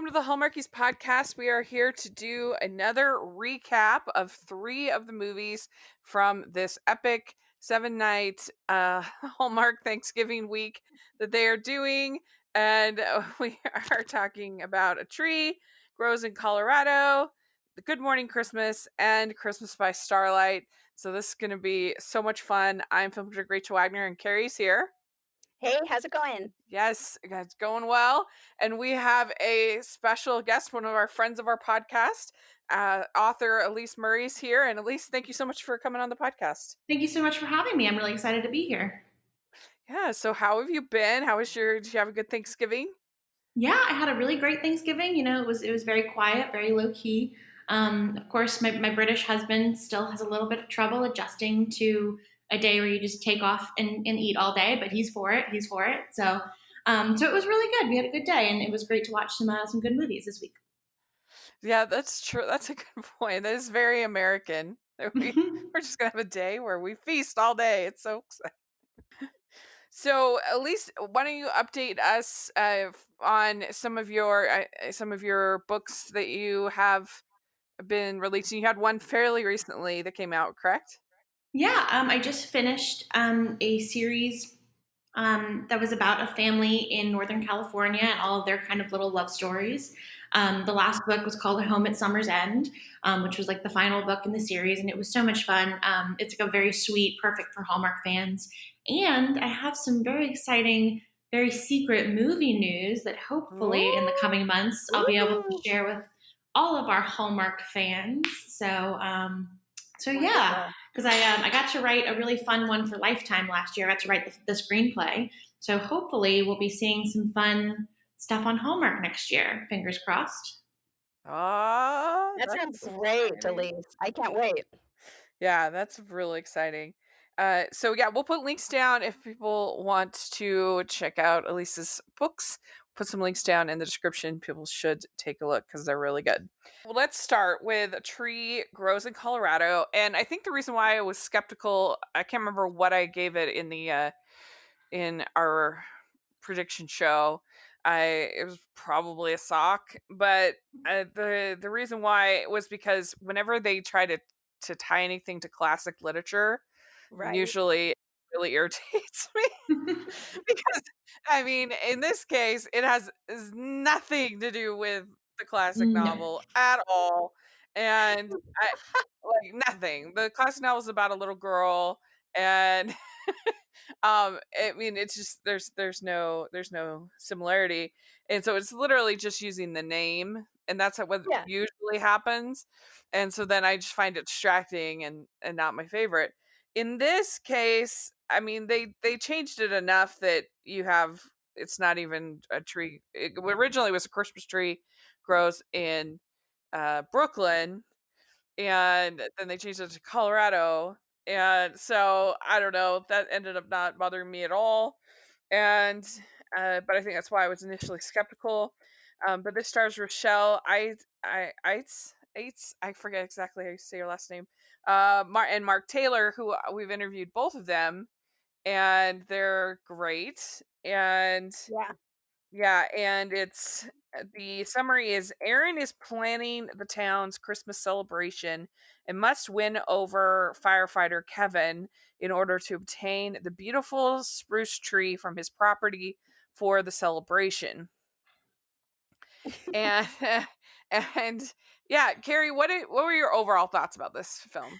welcome to the Hallmarkies podcast. We are here to do another recap of 3 of the movies from this epic 7-night Hallmark Thanksgiving week that they are doing. And we are talking about A Tree Grows in Colorado, The Good Morning Christmas, and Christmas by Starlight. So this is going to be so much fun. I'm film critic Rachel Wagner, and Kari's here. Hey, how's it going? Yes, it's going well. And we have a special guest, one of our friends of our podcast, author Alys Murray's here. And Alys, thank you so much for coming on the podcast. Thank you so much for having me. I'm really excited to be here. Yeah, so how have you been? Did you have a good Thanksgiving? Yeah, I had a really great Thanksgiving. It was very quiet, very low key. Of course, my British husband still has a little bit of trouble adjusting to a day where you just take off and eat all day, but he's for it. He's for it. So it was really good. We had a good day, and it was great to watch some good movies this week. Yeah, that's true. That's a good point. That is very American. We're just going to have a day where we feast all day. It's so exciting. So, at least, why don't you update us on some of your books that you have been releasing? You had one fairly recently that came out, correct? Yeah, I just finished a series that was about a family in Northern California and all of their kind of little love stories. The last book was called A Home at Summer's End, which was like the final book in the series, and it was so much fun. It's like a very sweet, perfect for Hallmark fans. And I have some very exciting, very secret movie news that hopefully in the coming months I'll be able to share with all of our Hallmark fans. So yeah, because I got to write a really fun one for Lifetime last year. I got to write the screenplay. So hopefully we'll be seeing some fun stuff on Hallmark next year. Fingers crossed. Oh, That sounds great, Alys. I can't wait. yeah, that's really exciting. So yeah, we'll put links down if people want to check out Alys's books. Put some links down in the description. People should take a look because they're really good. Well, let's start with A Tree Grows in Colorado, and I think the reason why I was skeptical, I can't remember what I gave it in our prediction show. It was probably a sock, but the reason why was because whenever they try to tie anything to classic literature, Right. usually it really irritates me because I mean, in this case, is nothing to do with the classic No. novel at all, and like nothing. The classic novel is about a little girl, and I mean, it's just there's no similarity, and so it's literally just using the name, and that's what Yeah. usually happens, and so then I just find it distracting and not my favorite. In this case, I mean, they changed it enough that it's not even a tree. It originally was a Christmas tree, grows in Brooklyn, and then they changed it to Colorado. And so I don't know, that ended up not bothering me at all. And but I think that's why I was initially skeptical. But this stars Rochelle Eitz, I forget exactly how you say your last name. And Mark Taylor, who we've interviewed both of them, and they're great. And Yeah. yeah, and the summary is Aaron is planning the town's Christmas celebration and must win over firefighter Kevin in order to obtain the beautiful spruce tree from his property for the celebration. And and yeah, Kari, what were your overall thoughts about this film?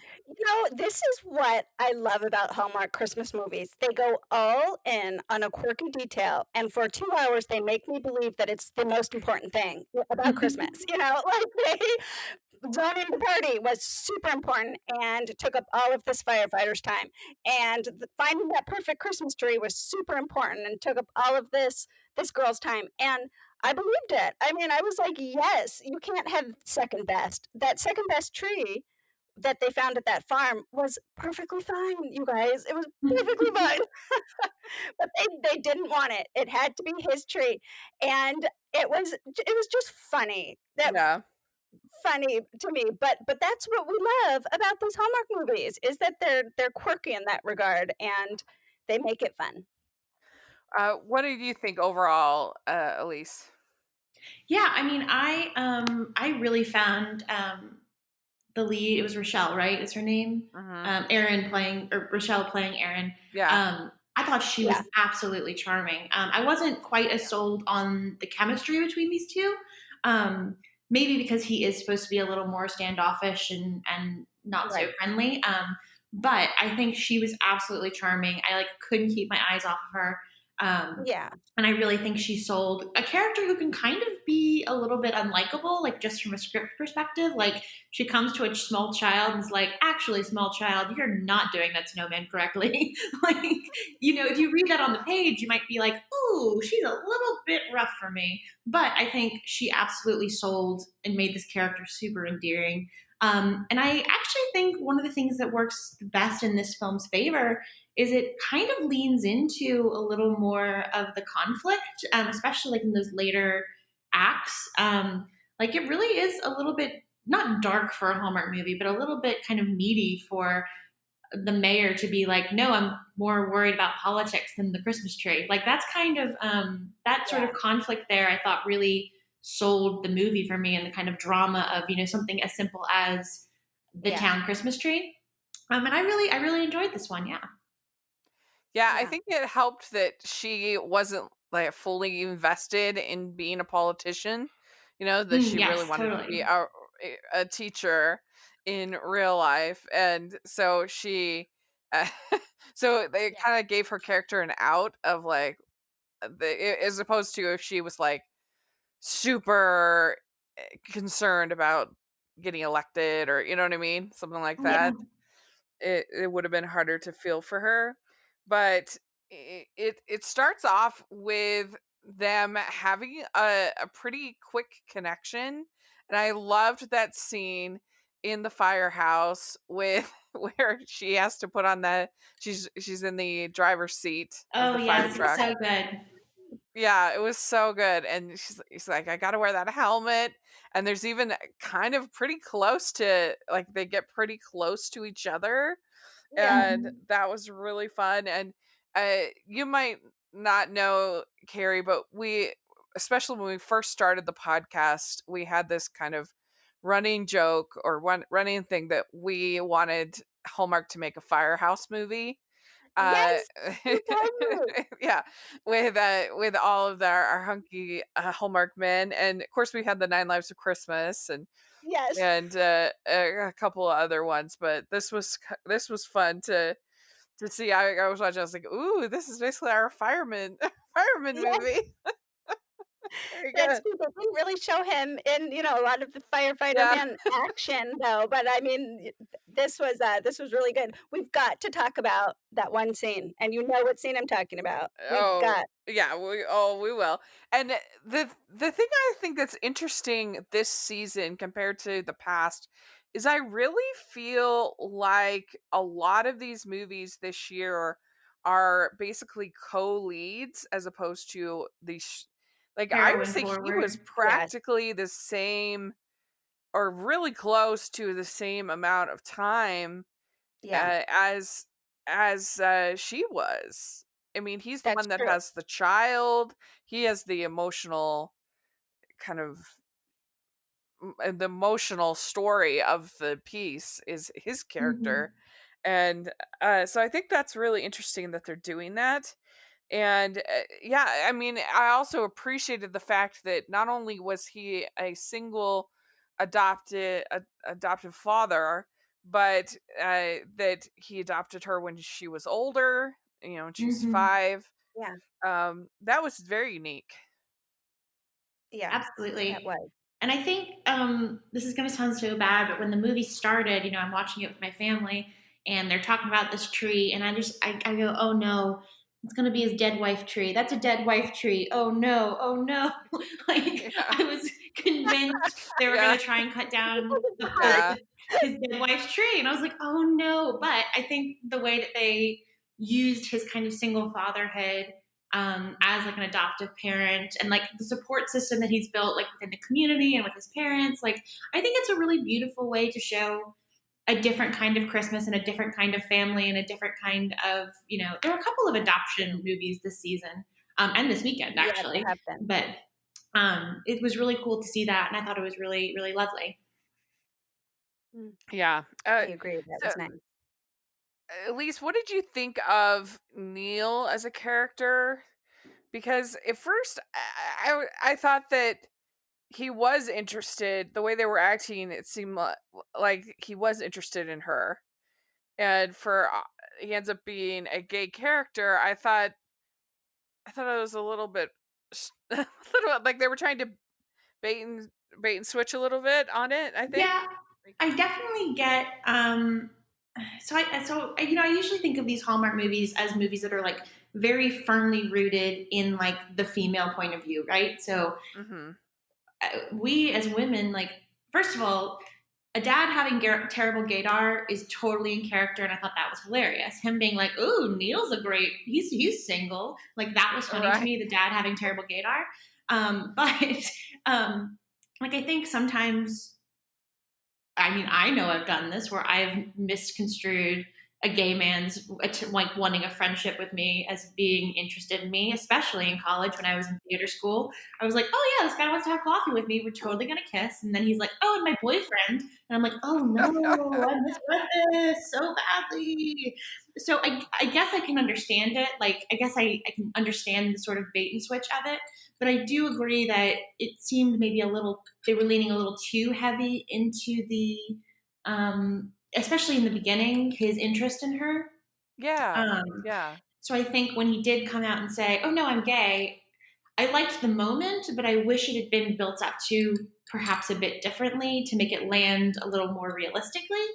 This is what I love about Hallmark Christmas movies. They go all in on a quirky detail, and for 2 hours, they make me believe that it's the most important thing about Christmas. Like zoning the party was super important and took up all of this firefighter's time. And finding that perfect Christmas tree was super important and took up all of this girl's time. And I believed it. I mean, I was like, yes, you can't have second best. That second best tree that they found at that farm was perfectly fine, you guys. It was perfectly fine. But they didn't want it. It had to be his tree. And it was just funny. That Yeah. funny to me, but that's what we love about these Hallmark movies is that they're quirky in that regard and they make it fun. What did you think overall, Elise? Yeah, I mean, I really found the lead. It was Rochelle, right? Is her name? Mhm. Erin playing, or Rochelle playing Erin. Yeah. I thought she was Yeah. absolutely charming. I wasn't quite as sold on the chemistry between these two. Um, Maybe because he is supposed to be a little more standoffish and not so Right. friendly. But I think she was absolutely charming. I like couldn't keep my eyes off of her. Um, Yeah. and I really think she sold a character who can kind of be a little bit unlikable, like just from a script perspective. Like she comes to a small child and is like, actually, small child, you're not doing that snowman correctly. Like, if you read that on the page, you might be like, ooh, she's a little bit rough for me. But I think she absolutely sold and made this character super endearing. And I actually think one of the things that works the best in this film's favor is it kind of leans into a little more of the conflict, especially like in those later acts. Like it really is a little bit not dark for a Hallmark movie, but a little bit kind of meaty for the mayor to be like, no, I'm more worried about politics than the Christmas tree. Like that's kind of that sort Yeah. of conflict there. I thought really sold the movie for me and the kind of drama of something as simple as the Yeah. town Christmas tree. And I really enjoyed this one. Yeah. Yeah, I Yeah. think it helped that she wasn't like fully invested in being a politician. That she really Yes, wanted to be totally. a teacher in real life, and so uh, so they Yeah. kind of gave her character an out of like as opposed to if she was like super concerned about getting elected, or you know what I mean, something like Yeah. that. It would have been harder to feel for her, but it starts off with them having a pretty quick connection, and I loved that scene in the firehouse with where she has to put on she's in the driver's seat of Oh, the fire yes, it's truck. so good. Yeah, it was so good, and she's like, "I gotta wear that helmet," and there's even kind of pretty close to like, they get pretty close to each other, Yeah. and Mhm. that was really fun. And you might not know, Carrie, but especially when we first started the podcast, we had this kind of running joke or one running thing that we wanted Hallmark to make a Firehouse movie. Uh, Yes. You told me. yeah, with all of our hunky Hallmark men, and of course we had the Nine Lives of Christmas, Yes. and a couple of other ones, but this was fun to see. I was watching. I was like, "Ooh, this is basically our fireman fireman Yes. movie." Very That's good. true. They didn't really show him in, a lot of the firefighter Yeah. man action though, but I mean, this was really good. We've got to talk about that one scene, and you know what scene I'm talking about. We've Oh, got yeah. We will. And the thing I think that's interesting this season compared to the past is I really feel like a lot of these movies this year are basically co-leads as opposed to like I would Heroin say he was forward. yes. practically the same or really close to the same amount of time Yeah, as she was. I mean, he's the that's one that true. has the child. He has the emotional kind of the emotional story of the piece is his character. Mhm. And so I think that's really interesting that they're doing that. And yeah, I mean, I also appreciated the fact that not only was he a single adoptive father, but that he adopted her when she was older, when she was Mhm. 5. Yeah, That was very unique. yeah, that Absolutely. was. And I think this is going to sound so bad, but when the movie started, I'm watching it with my family, and they're talking about this tree, and I go, oh no, it's going to be his dead wife tree. That's a dead wife tree. Oh no, oh no. Like Yeah. I was convinced they were going Yeah. to try and cut down Because of the Yeah. heart. his dead wife's tree, and I was like, oh no. But I think the way that they used his kind of single fatherhood as like an adoptive parent and like the support system that he's built like within the community and with his parents, like I think it's a really beautiful way to show a different kind of Christmas and a different kind of family and a different kind of there were a couple of adoption movies this season and this weekend Yeah, there actually, have been. but It was really cool to see that, and I thought it was really, really lovely. Mm, Yeah. I agree, that So was nice. Elise, what did you think of Neil as a character? Because at first, I thought that he was interested. The way they were acting, it seemed like he was interested in her, and for he ends up being a gay character. I thought it was a little bit, a little like they were trying to bait and bait and switch a little bit on it. I think. Yeah, Like, I definitely get. I usually think of these Hallmark movies as movies that are like very firmly rooted in like the female point of view, right? So mm-hmm. we as women, like, first of all, a dad having terrible gaydar is totally in character, and I thought that was hilarious. Him being like, "Ooh, Neil's a great. He's single." Like that was funny to Right. me. The dad having terrible gaydar, but um, like I think sometimes I mean, I know I've done this where I've misconstrued a gay man's like wanting a friendship with me as being interested in me, especially in college when I was in theater school. I was like, oh yeah, this guy wants to have coffee with me. We're totally gonna kiss. And then he's like, oh, and my boyfriend. And I'm like, oh no, I misread this so badly. So I guess I can understand it. Like, I guess I can understand the sort of bait and switch of it. But I do agree that it seemed maybe a little, they were leaning a little too heavy into especially in the beginning, his interest in her. Yeah. Um, Yeah. so I think when he did come out and say, oh no, I'm gay, I liked the moment, but I wish it had been built up to perhaps a bit differently to make it land a little more realistically.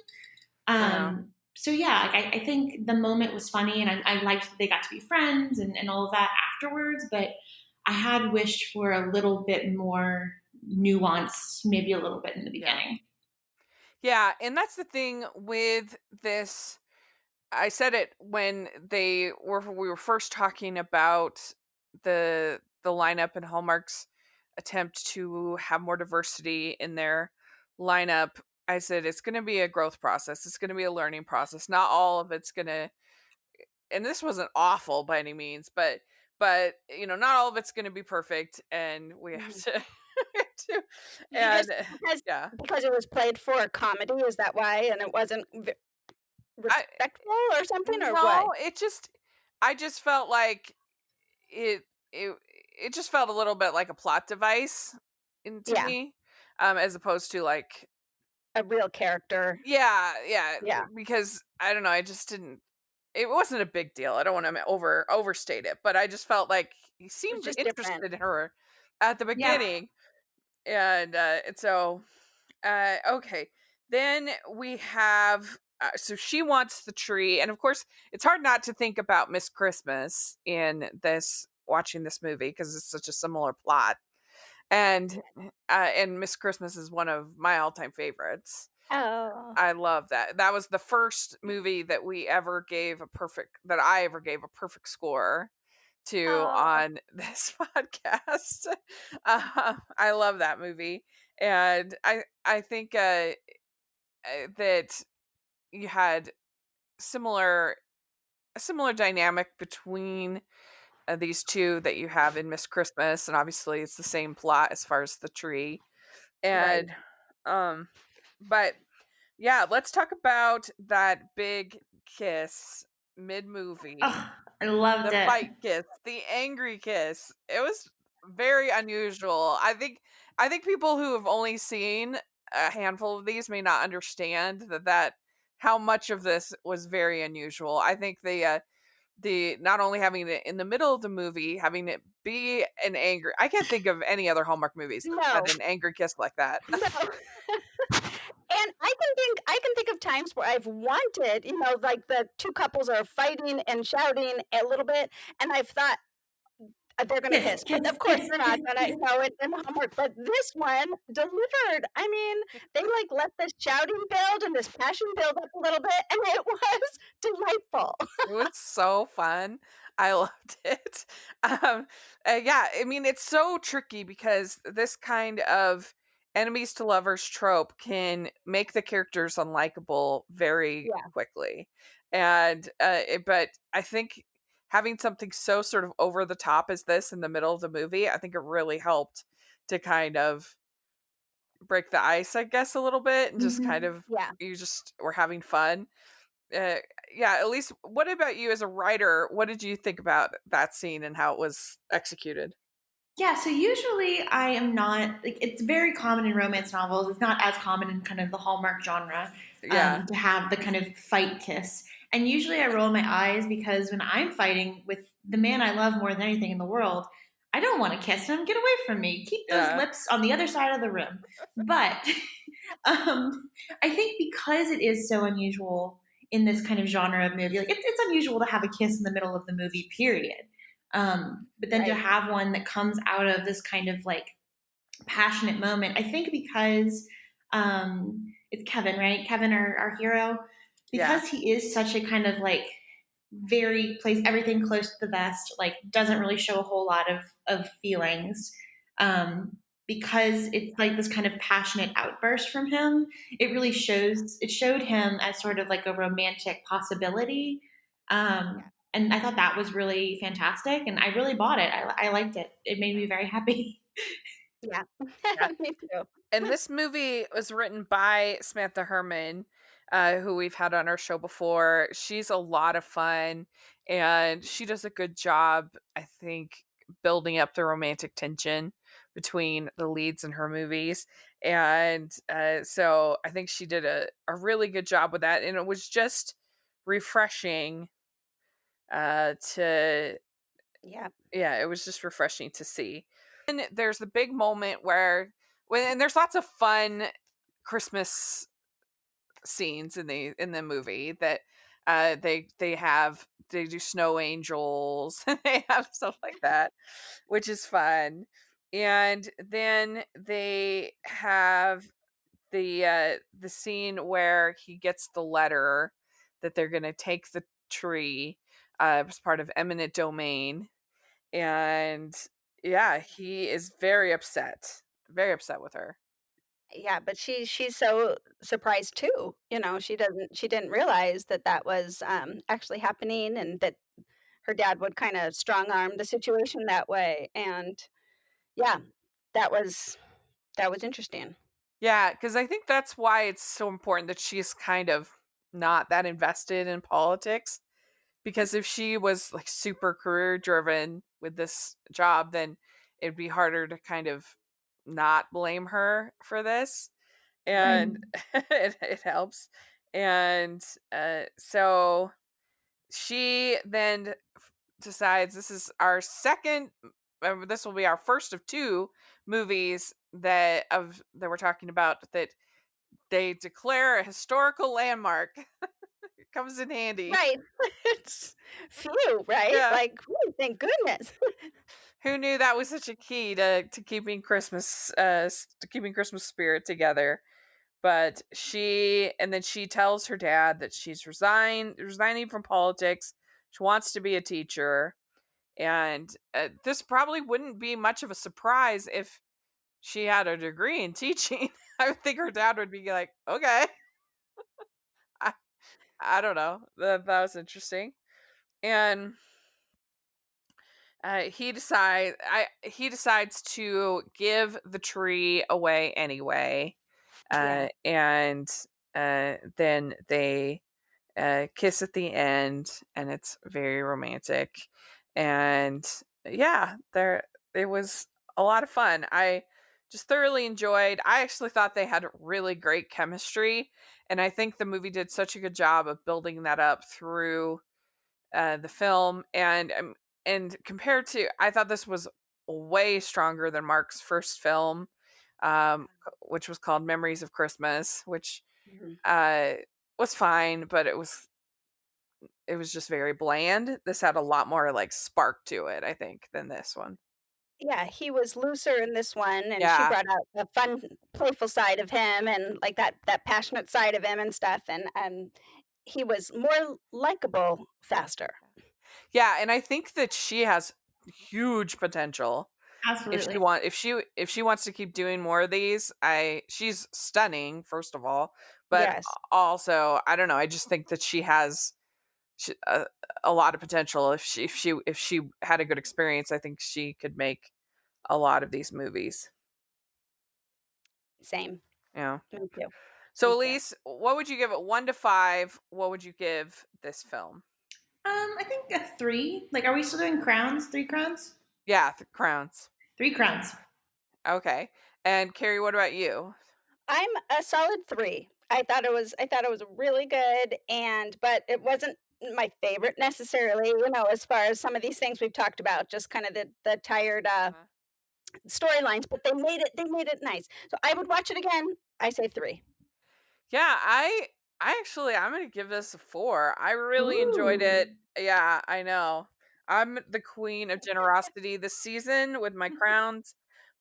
Uh-huh. So yeah, like I think the moment was funny, and I liked that they got to be friends and all of that afterwards. But I had wished for a little bit more nuance, maybe a little bit in the Yeah. beginning. Yeah, and that's the thing with this. I said it when we were first talking about the lineup and Hallmark's attempt to have more diversity in their lineup. I said it's going to be a growth process. It's going to be a learning process. Not all of it's going to, and this wasn't awful by any means, but not all of it's going to be perfect, and we have Mhm. to, to You and just because yeah. because it was played for a comedy, is that why? And it wasn't I respectful or something, or what? No, I just felt like it it it just felt a little bit like a plot device to Yeah, me, as opposed to like, a real character. yeah, yeah, Yeah, because I don't know, I just didn't. It wasn't a big deal. I don't want to overstate it, but I just felt like he it was seemed just different. interested in her at the Yeah. beginning, and so okay. Then we have so she wants the tree, and of course, it's hard not to think about Miss Christmas in this watching this movie because it's such a similar plot. And Miss Christmas is one of my all-time favorites. Oh. I love that. That was the first movie that I ever gave a perfect score to Oh. on this podcast. I love that movie, and I think that you had similar a similar dynamic between these two that you have in Miss Christmas, and obviously it's the same plot as far as the tree. Right. And um, but yeah, let's talk about that big kiss mid movie. Oh, I loved The it. fight kiss, the angry kiss. It was very unusual. I think people who have only seen a handful of these may not understand that how much of this was very unusual. I think the not only having it in the middle of the movie, having it be an angry. I can't think of any other Hallmark movies that No, had an angry kiss like that. no. And I can think of times where I've wanted, like the two couples are fighting and shouting a little bit, and I've thought they're gonna Kiss, kiss, kiss, but of course kiss, they're kiss, not gonna, kiss. in Hallmark. But this one delivered. I mean, they like let this shouting build and this passion build up a little bit, and it was delightful. It was so fun. I loved it. Um, yeah, I mean, it's so tricky because this kind of enemies to lovers trope can make the characters unlikable very Yeah, quickly. But I think having something so sort of over the top as this in the middle of the movie, I think it really helped to kind of break the ice, I guess, a little bit, and just kind Mhm. of Yeah. you just were having fun. Uh, yeah, at least what about you as a writer? What did you think about that scene and how it was executed? Yeah, so usually I am not like it's very common in romance novels. It's not as common in kind of the Hallmark genre Yeah. to have the kind of fight kiss. And usually I roll my eyes because when I'm fighting with the man I love more than anything in the world, I don't want to kiss him. Get away from me. Keep those Yeah. lips on the other side of the room. But I think because it is so unusual in this kind of genre of movie, like it's unusual to have a kiss in the middle of the movie, period. But then to Right. have one that comes out of this kind of like passionate moment, I think because it's Kevin, right? Kevin, our hero, Yeah. because he is such a kind of like very plays everything close to the vest, like doesn't really show a whole lot of feelings. Because it's like this kind of passionate outburst from him, it showed him as sort of like a romantic possibility. And I thought that was really fantastic, and I really bought it. I liked it. It made me very happy. Yeah. Yeah. Me too. And this movie was written by Samantha Herman, who we've had on our show before. She's a lot of fun, and she does a good job, I think, building up the romantic tension between the leads in her movies. And so I think she did a really good job with that. And it was just refreshing to Yeah. yeah, it was just refreshing to see. And there's the big moment where and there's lots of fun Christmas scenes in the movie that they do snow angels and they have stuff like that, which is fun. And then they have the scene where he gets the letter that they're going to take the tree as part of eminent domain. And yeah, he is very upset with her. Yeah, but she's so surprised too. She didn't realize that that was actually happening, and that her dad would kind of strong arm the situation that way. And yeah, that was that was interesting. Yeah, because I think that's why it's so important that she's kind of not that invested in politics. Because if she was like super career driven with this job, then it'd be harder to kind of not blame her for this. Right. And it helps. And so she then decides this is our second this will be our first of two movies that we're talking about that they declare a historical landmark. It comes in handy. Right. It's phew, right? Yeah. Like, whew, thank goodness. Who knew that was such a key to keeping Christmas to keeping Christmas spirit together? But she tells her dad that she's resigning from politics. She wants to be a teacher. And this probably wouldn't be much of a surprise if she had a degree in teaching. I would think her dad would be like, okay. I, I don't know. That was interesting. And he decides to give the tree away anyway. Yeah. And then they kiss at the end, and it's very romantic. And yeah, there it was a lot of fun. I just thoroughly enjoyed. I actually thought they had really great chemistry, and I think the movie did such a good job of building that up through the film. And compared to, I thought this was way stronger than Mark's first film, which was called Memories of Christmas, which Mhm. uh, was fine, but it was just very bland. This had a lot more like spark to it, I think, than this one. Yeah, he was looser in this one, and she Yeah. brought out the fun, playful side of him, and like that passionate side of him and stuff. And he was more likable faster. Yeah, and I think that she has huge potential. Absolutely. If she wants to keep doing more of these, I she's stunning first of all, but Yes. also I don't know, I just think that she has a lot of potential. If she had a good experience, I think she could make a lot of these movies. Same. Yeah. Me too. So, Me too. Elise, what would you give it? 1 to 5. What would you give this film? I think a 3. Like, are we still doing crowns? 3 crowns? Yeah, the crowns. 3 crowns. Okay. And Carrie, what about you? I'm a solid 3. I thought it was really good, but it wasn't my favorite necessarily, as far as some of these things we've talked about, just kind of the tired, Uh-huh. storylines, but they made it nice. So I would watch it again. I say 3. Yeah, I'm gonna give this a 4. I really enjoyed it. Ooh. Yeah, I know. I'm the queen of generosity this season with my crowns,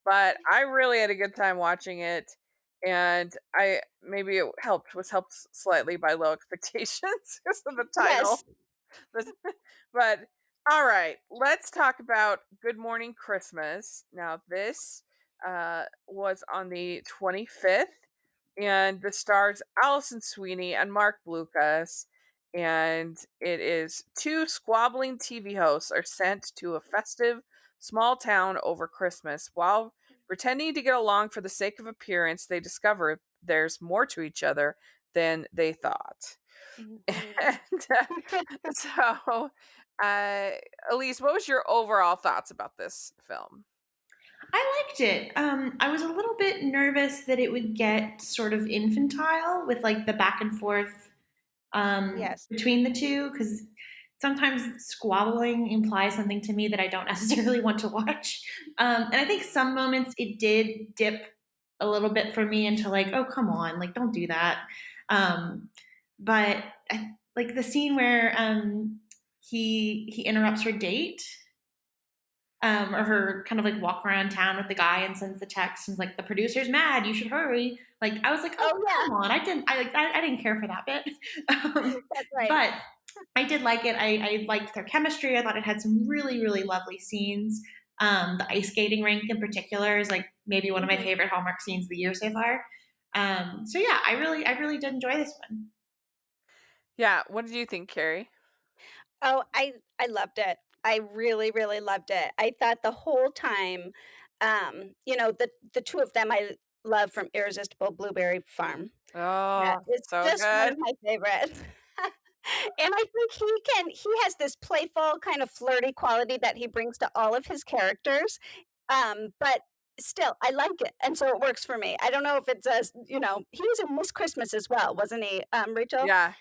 but I really had a good time watching it, and I maybe it helped slightly by low expectations because of the title. Yes. But but, all right, let's talk about Good Morning Christmas. Now, this was on the 25th, and this stars Allison Sweeney and Mark Blucas. And it is two squabbling TV hosts are sent to a festive small town over Christmas. While pretending to get along for the sake of appearance, they discover there's more to each other than they thought. Mhm. And so, uh, Elise, what was your overall thoughts about this film? I liked it. I was a little bit nervous that it would get sort of infantile with like the back and forth Yes. between the two, because sometimes squabbling implies something to me that I don't necessarily want to watch. And I think some moments it did dip a little bit for me into like, oh, come on, like, don't do that. Um, but like the scene where he interrupts her date, or her kind of like walk around town with the guy and sends the text and is like, the producer's mad, you should hurry. Like, I was like, oh, Oh, yeah. come on, I didn't care for that bit. That's right. But I did like it. I liked their chemistry. I thought it had some really, really lovely scenes. The ice skating rink in particular is like maybe one of my Mhm. favorite Hallmark scenes of the year so far. So yeah, I really did enjoy this one. Yeah, what did you think, Carrie? Oh, I loved it. I really, really loved it. I thought the whole time, the 2 of them I love from Irresistible Blueberry Farm. That Oh, is so just one good. of my favorites. And I think he has this playful, kind of flirty quality that he brings to all of his characters, but still, I like it, and so it works for me. I don't know if it's he was in Miss Christmas as well, wasn't he, Rachel? Yeah.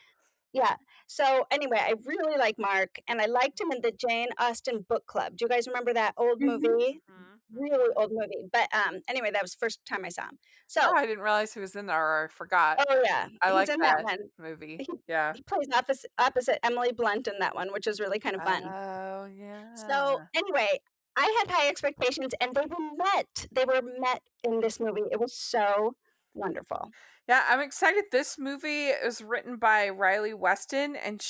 Yeah. So, anyway, I really like Mark, and I liked him in the Jane Austen book club. Do you guys remember that old Mm-hmm. movie? Mhm, Really mhm. old movie, but, anyway, that was the first time I saw him. Oh, So I didn't realize he was in there, or I forgot. oh, yeah, I he's like in that that one. movie. He Yeah. he plays opposite Emily Blunt in that one, which is really kind of fun. Oh, So, yeah. anyway, I had high expectations, and they were met. They were met in this movie. It was so wonderful. Yeah, I'm excited. This movie is written by Riley Weston, and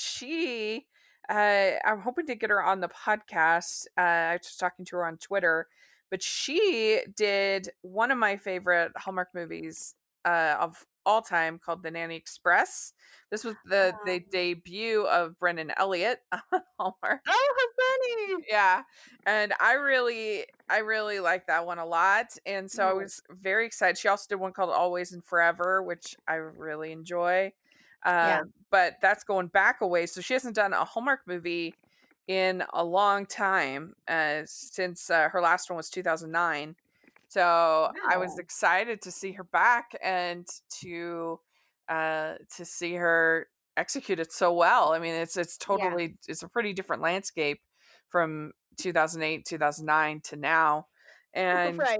I'm hoping to get her on the podcast. I was just talking to her on Twitter, but she did one of my favorite Hallmark movies of all time called The Nanny Express. This was the Um, debut of Brendan Elliott on Hallmark. oh, how funny! Yeah, and I really like that one a lot, and so I Yes. was very excited. She also did one called Always and Forever, which I really enjoy. Yeah, But that's going back a ways, so she hasn't done a Hallmark movie in a long time, since her last one was 2009. So I was wow. excited to see her back and to see her execute it so well. I mean, Yeah, it's a pretty different landscape from 2008, 2009 to now. And right.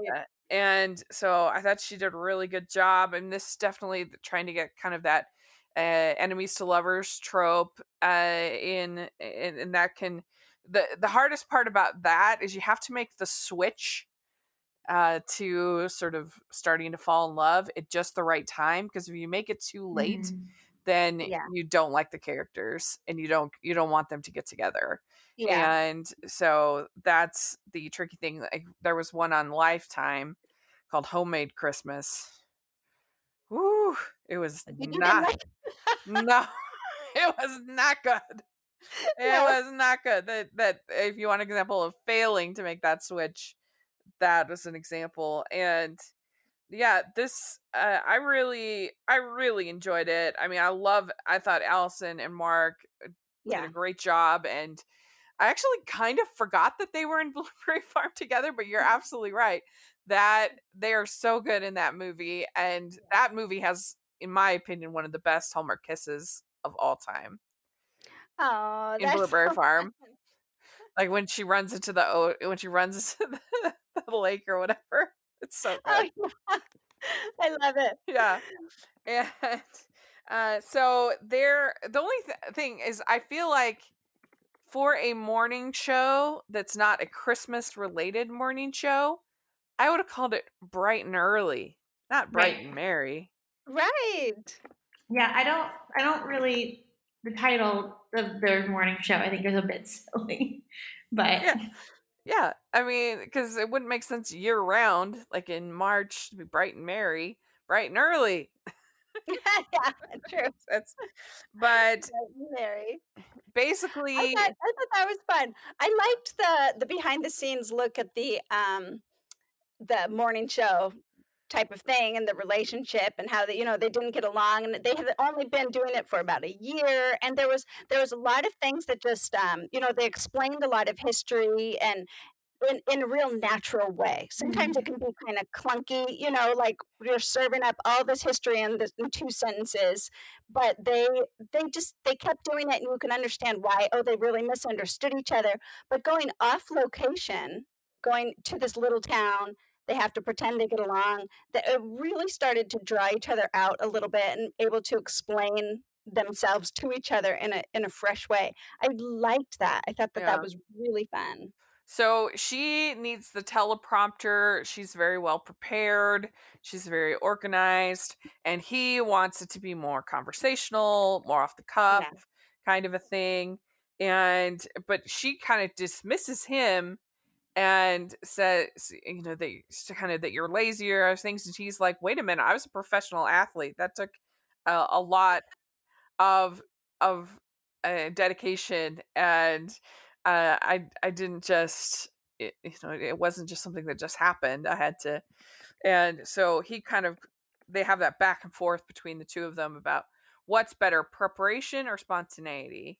so I thought she did a really good job, and this is definitely trying to get kind of that enemies to lovers trope in that can the hardest part about that is you have to make the switch to sort of starting to fall in love at just the right time, because if you make it too late, Mm-hmm. then Yeah, you don't like the characters and you don't want them to get together. yeah. And so that's the tricky thing. Like, there was one on Lifetime called Homemade Christmas. Woo, it was You didn't not like no, it was not good. It no. was not good. That if you want an example of failing to make that switch, that was an example. And yeah, this I really enjoyed it. I mean, I thought Allison and Mark did a Yeah. great job, and I actually kind of forgot that they were in Blueberry Farm together, but you're absolutely right that they are so good in that movie, and that movie has, in my opinion, one of the best Hallmark kisses of all time Oh, in that's Blueberry so Farm. fun. Like when she runs into the lake or whatever. It's so Oh, good. yeah. I love it. Yeah. And so the only thing is I feel like for a morning show that's not a Christmas related morning show, I would have called it Bright and Early, not Bright and Right. Merry. Right. Yeah, I don't really the title of their morning show I think is a bit silly. But Yeah. Yeah. I mean, because it wouldn't make sense year round, like in March to be Bright and Merry, Bright and Early. Yeah, true. That's but Right, Mary. basically, I thought that was fun. I liked the behind the scenes look at the morning show type of thing and the relationship and how they didn't get along and they had only been doing it for about a year and there was a lot of things that just they explained a lot of history and in a real natural way. Sometimes it Mhm. can be kind of clunky, like you're serving up all this history in two sentences, but they kept doing it, and you can understand why. Oh, they really misunderstood each other. But going off location, going to this little town, they have to pretend they get along. That it really started to draw each other out a little bit and able to explain themselves to each other in a fresh way. I liked that. I thought that that yeah. was really fun. So she needs the teleprompter. She's very well prepared. She's very organized. And he wants it to be more conversational, more off the cuff Yeah. kind of a thing. But she kind of dismisses him and says, that you're lazier things. And he's like, wait a minute, I was a professional athlete. That took a lot of of dedication, and I didn't just it wasn't just something that just happened. I had to, and so he kind of they have that back and forth between the two of them about what's better, preparation or spontaneity.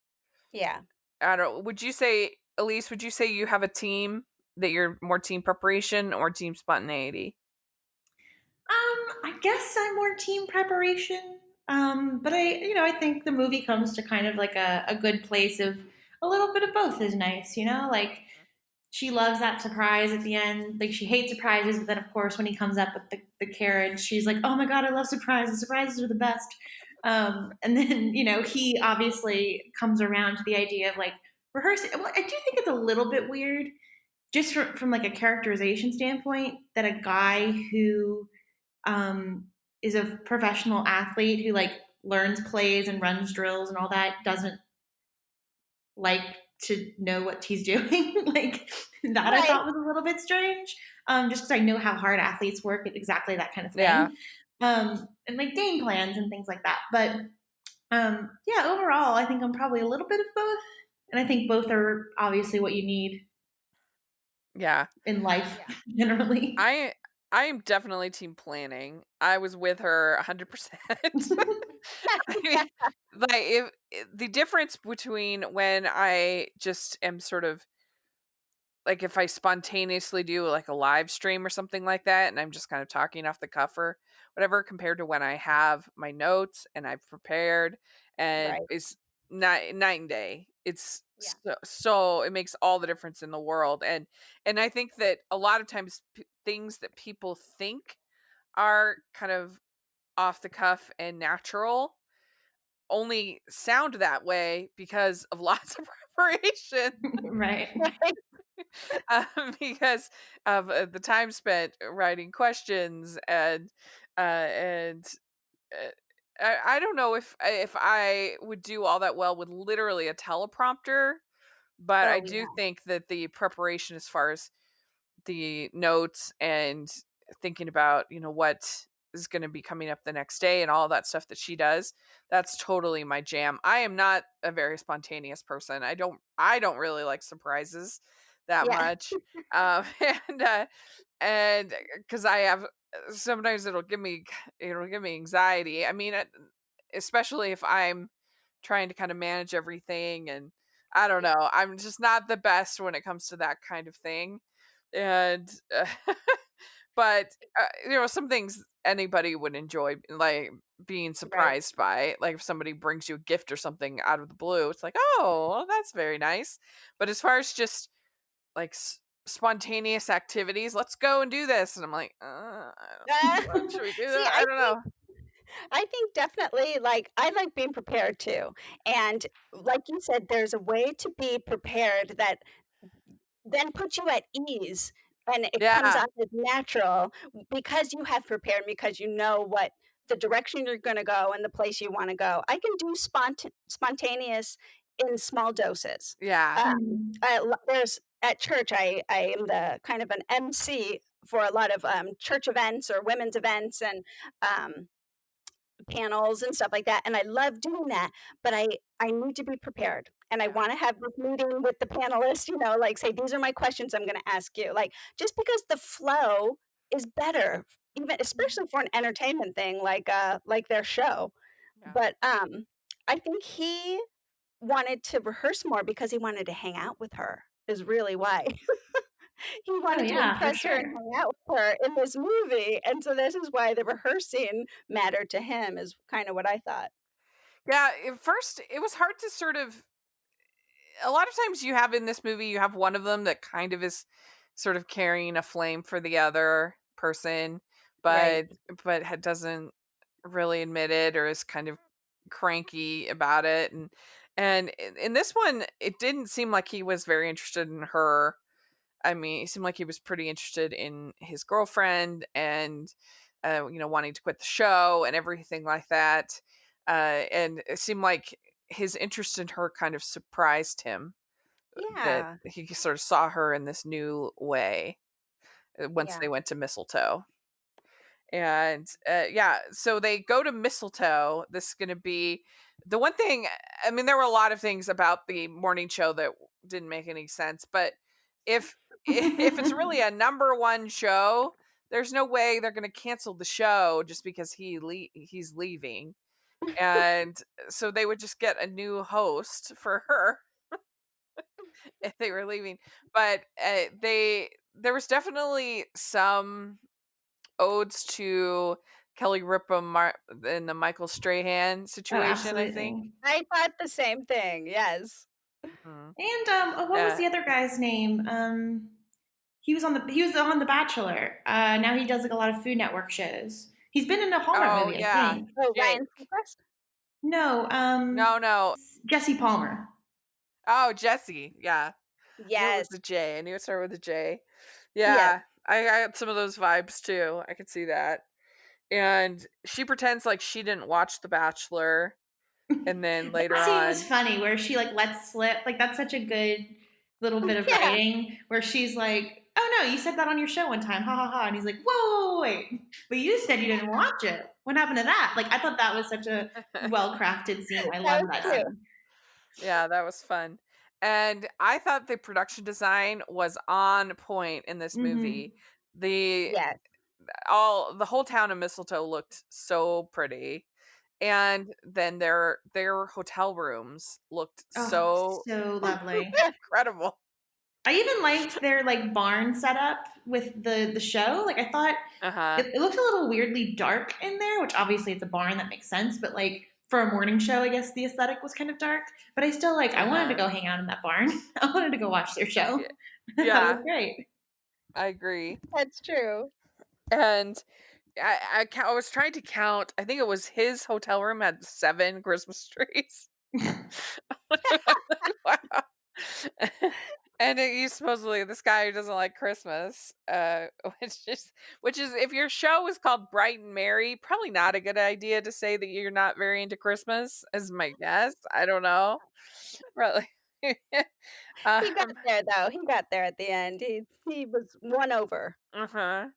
Yeah. I don't. Would you say, Elise? Would you say you have a team that you're more team preparation or team spontaneity? I guess I'm more team preparation. But I think the movie comes to kind of like a good place of a little bit of both is nice, Like she loves that surprise at the end. Like she hates surprises, but then of course when he comes up with the carriage, she's like, "Oh my god, I love surprises! Surprises are the best." And then he obviously comes around to the idea of like rehearsing. Well, I do think it's a little bit weird, just from like a characterization standpoint, that a guy who is a professional athlete who like learns plays and runs drills and all that doesn't like to know what he's doing. Like that I Right. thought was a little bit strange. Just because I know how hard athletes work at exactly that kind of Yeah, thing. And like game plans and things like that. But yeah, overall I think I'm probably a little bit of both. And I think both are obviously what you need yeah. in life generally. I I am definitely team planning. I was with her 100%. I mean, like the difference between when I just am sort of like if I spontaneously do like a live stream or something like that and I'm just kind of talking off the cuff or whatever compared to when I have my notes and I've prepared and Right. it's night and day. It's Yeah. so it makes all the difference in the world, and I think that a lot of times things that people think are kind of off the cuff and natural only sound that way because of lots of preparation. Right. Right. Because of the time spent writing questions and I don't know if I would do all that well with literally a teleprompter, but I Oh, do yeah. think that the preparation as far as the notes and thinking about, what is going to be coming up the next day and all that stuff that she does, that's totally my jam. I am not a very spontaneous person. I don't really like surprises that Yeah. much. Um and uh and because I have sometimes it'll give me anxiety. I mean, especially if I'm trying to kind of manage everything, and I don't know, I'm just not the best when it comes to that kind of thing. And but some things anybody would enjoy, like being Right. surprised by, like if somebody brings you a gift or something out of the blue, it's like, oh, well, that's very nice. But as far as just like spontaneous activities, let's go and do this, and I'm like, should we do See, that? I don't know. I think definitely, like, I like being prepared too, and like you said, there's a way to be prepared that then puts you at ease, and it comes Yeah, out as natural because you have prepared, because you know what the direction you're gonna go and the place you wanna go. I can do spontaneous in small doses. yeah, Mm. There's at church, I am the kind of an MC for a lot of, church events or women's events and, um panels and stuff like that, and I love doing that, but I need to be prepared, and I yeah, wanna have this meeting with the panelists, like, say, "These are my questions I'm gonna ask you," like, just because the flow is better, even mhm, especially for an entertainment thing like their show, yeah. but, I think he wanted to rehearse more because he wanted to hang out with her, is really why. He Oh wanted to yeah, for impress her and sure. hang out with her in this movie, and so this is why the rehearsing mattered to him is kinda what I thought. Yeah, at first it was hard to sort of, a lot of times you have in this movie, you have one of them that kind of is sort of carrying a flame for the other person, Right. but doesn't really admit it, or is kind of cranky about it. And in this one, it didn't seem like he was very interested in her. I mean, it seemed like he was pretty interested in his girlfriend, and wanting to quit the show and everything like that. And it seemed like his interest in her kind of surprised him, that Yeah. he sort of saw her in this new way, once Yeah. they went to Mistletoe. And yeah, so they go to Mistletoe. This is going to be the one thing. I mean, there were a lot of things about the morning show that didn't make any sense, but if if it's really a number one show, there's no way they're going to cancel the show just because he's leaving. And so they would just get a new host for her if they were leaving. But there was definitely some odes to Kelly Ripa in the Michael Strahan Oh, situation, I think. absolutely. I thought the same thing, yes. Mhm. And what was Yeah. the other guy's name? He was on The Bachelor. Now he does like a lot of Food Network shows. He's been in a Hallmark Oh, movie, I yeah. think. Oh, Jake. Ryan Seacrest? No, No, no. Jesse Palmer. Oh, Jesse. Yeah. I knew it was Yes. a J. I knew it started with a J. Yes. Yeah. I got some of those vibes too. I could see that. And she pretends like she didn't watch The Bachelor. And then later That scene was on, funny where she like lets slip. Like that's such a good little bit of Yeah. writing where she's like, "Oh no, you said that on your show one time, ha ha ha," and he's like, "Whoa, wait, but you said you didn't watch it. What happened to that?" Like I thought that was such a well crafted scene. I That love was that cute. scene. yeah, that was fun. And I thought the production design was on point in this movie. Mm-hmm. The Yes. the whole town of Mistletoe looked so pretty. And then their hotel rooms looked Oh, so so lovely. incredible. I even liked their like barn setup with the show. Like I thought Uh-huh. it looked a little weirdly dark in there, which obviously it's a barn that makes sense. But like for a morning show, I guess the aesthetic was kind of dark. But I still like I wanted to Uh-huh. go hang out in that barn. I wanted to go watch their show. Yeah, I thought it was yeah, great. I agree. That's true. And I was trying to count. I think it was his hotel room had 7 Christmas trees. Wow. And you supposedly this guy who doesn't like Christmas, which is, if your show is called Bright and Merry, probably not a good idea to say that you're not very into Christmas, is my guess. I don't know. Really. He got um, there, though. He got there at the end. He was won over. uh-huh.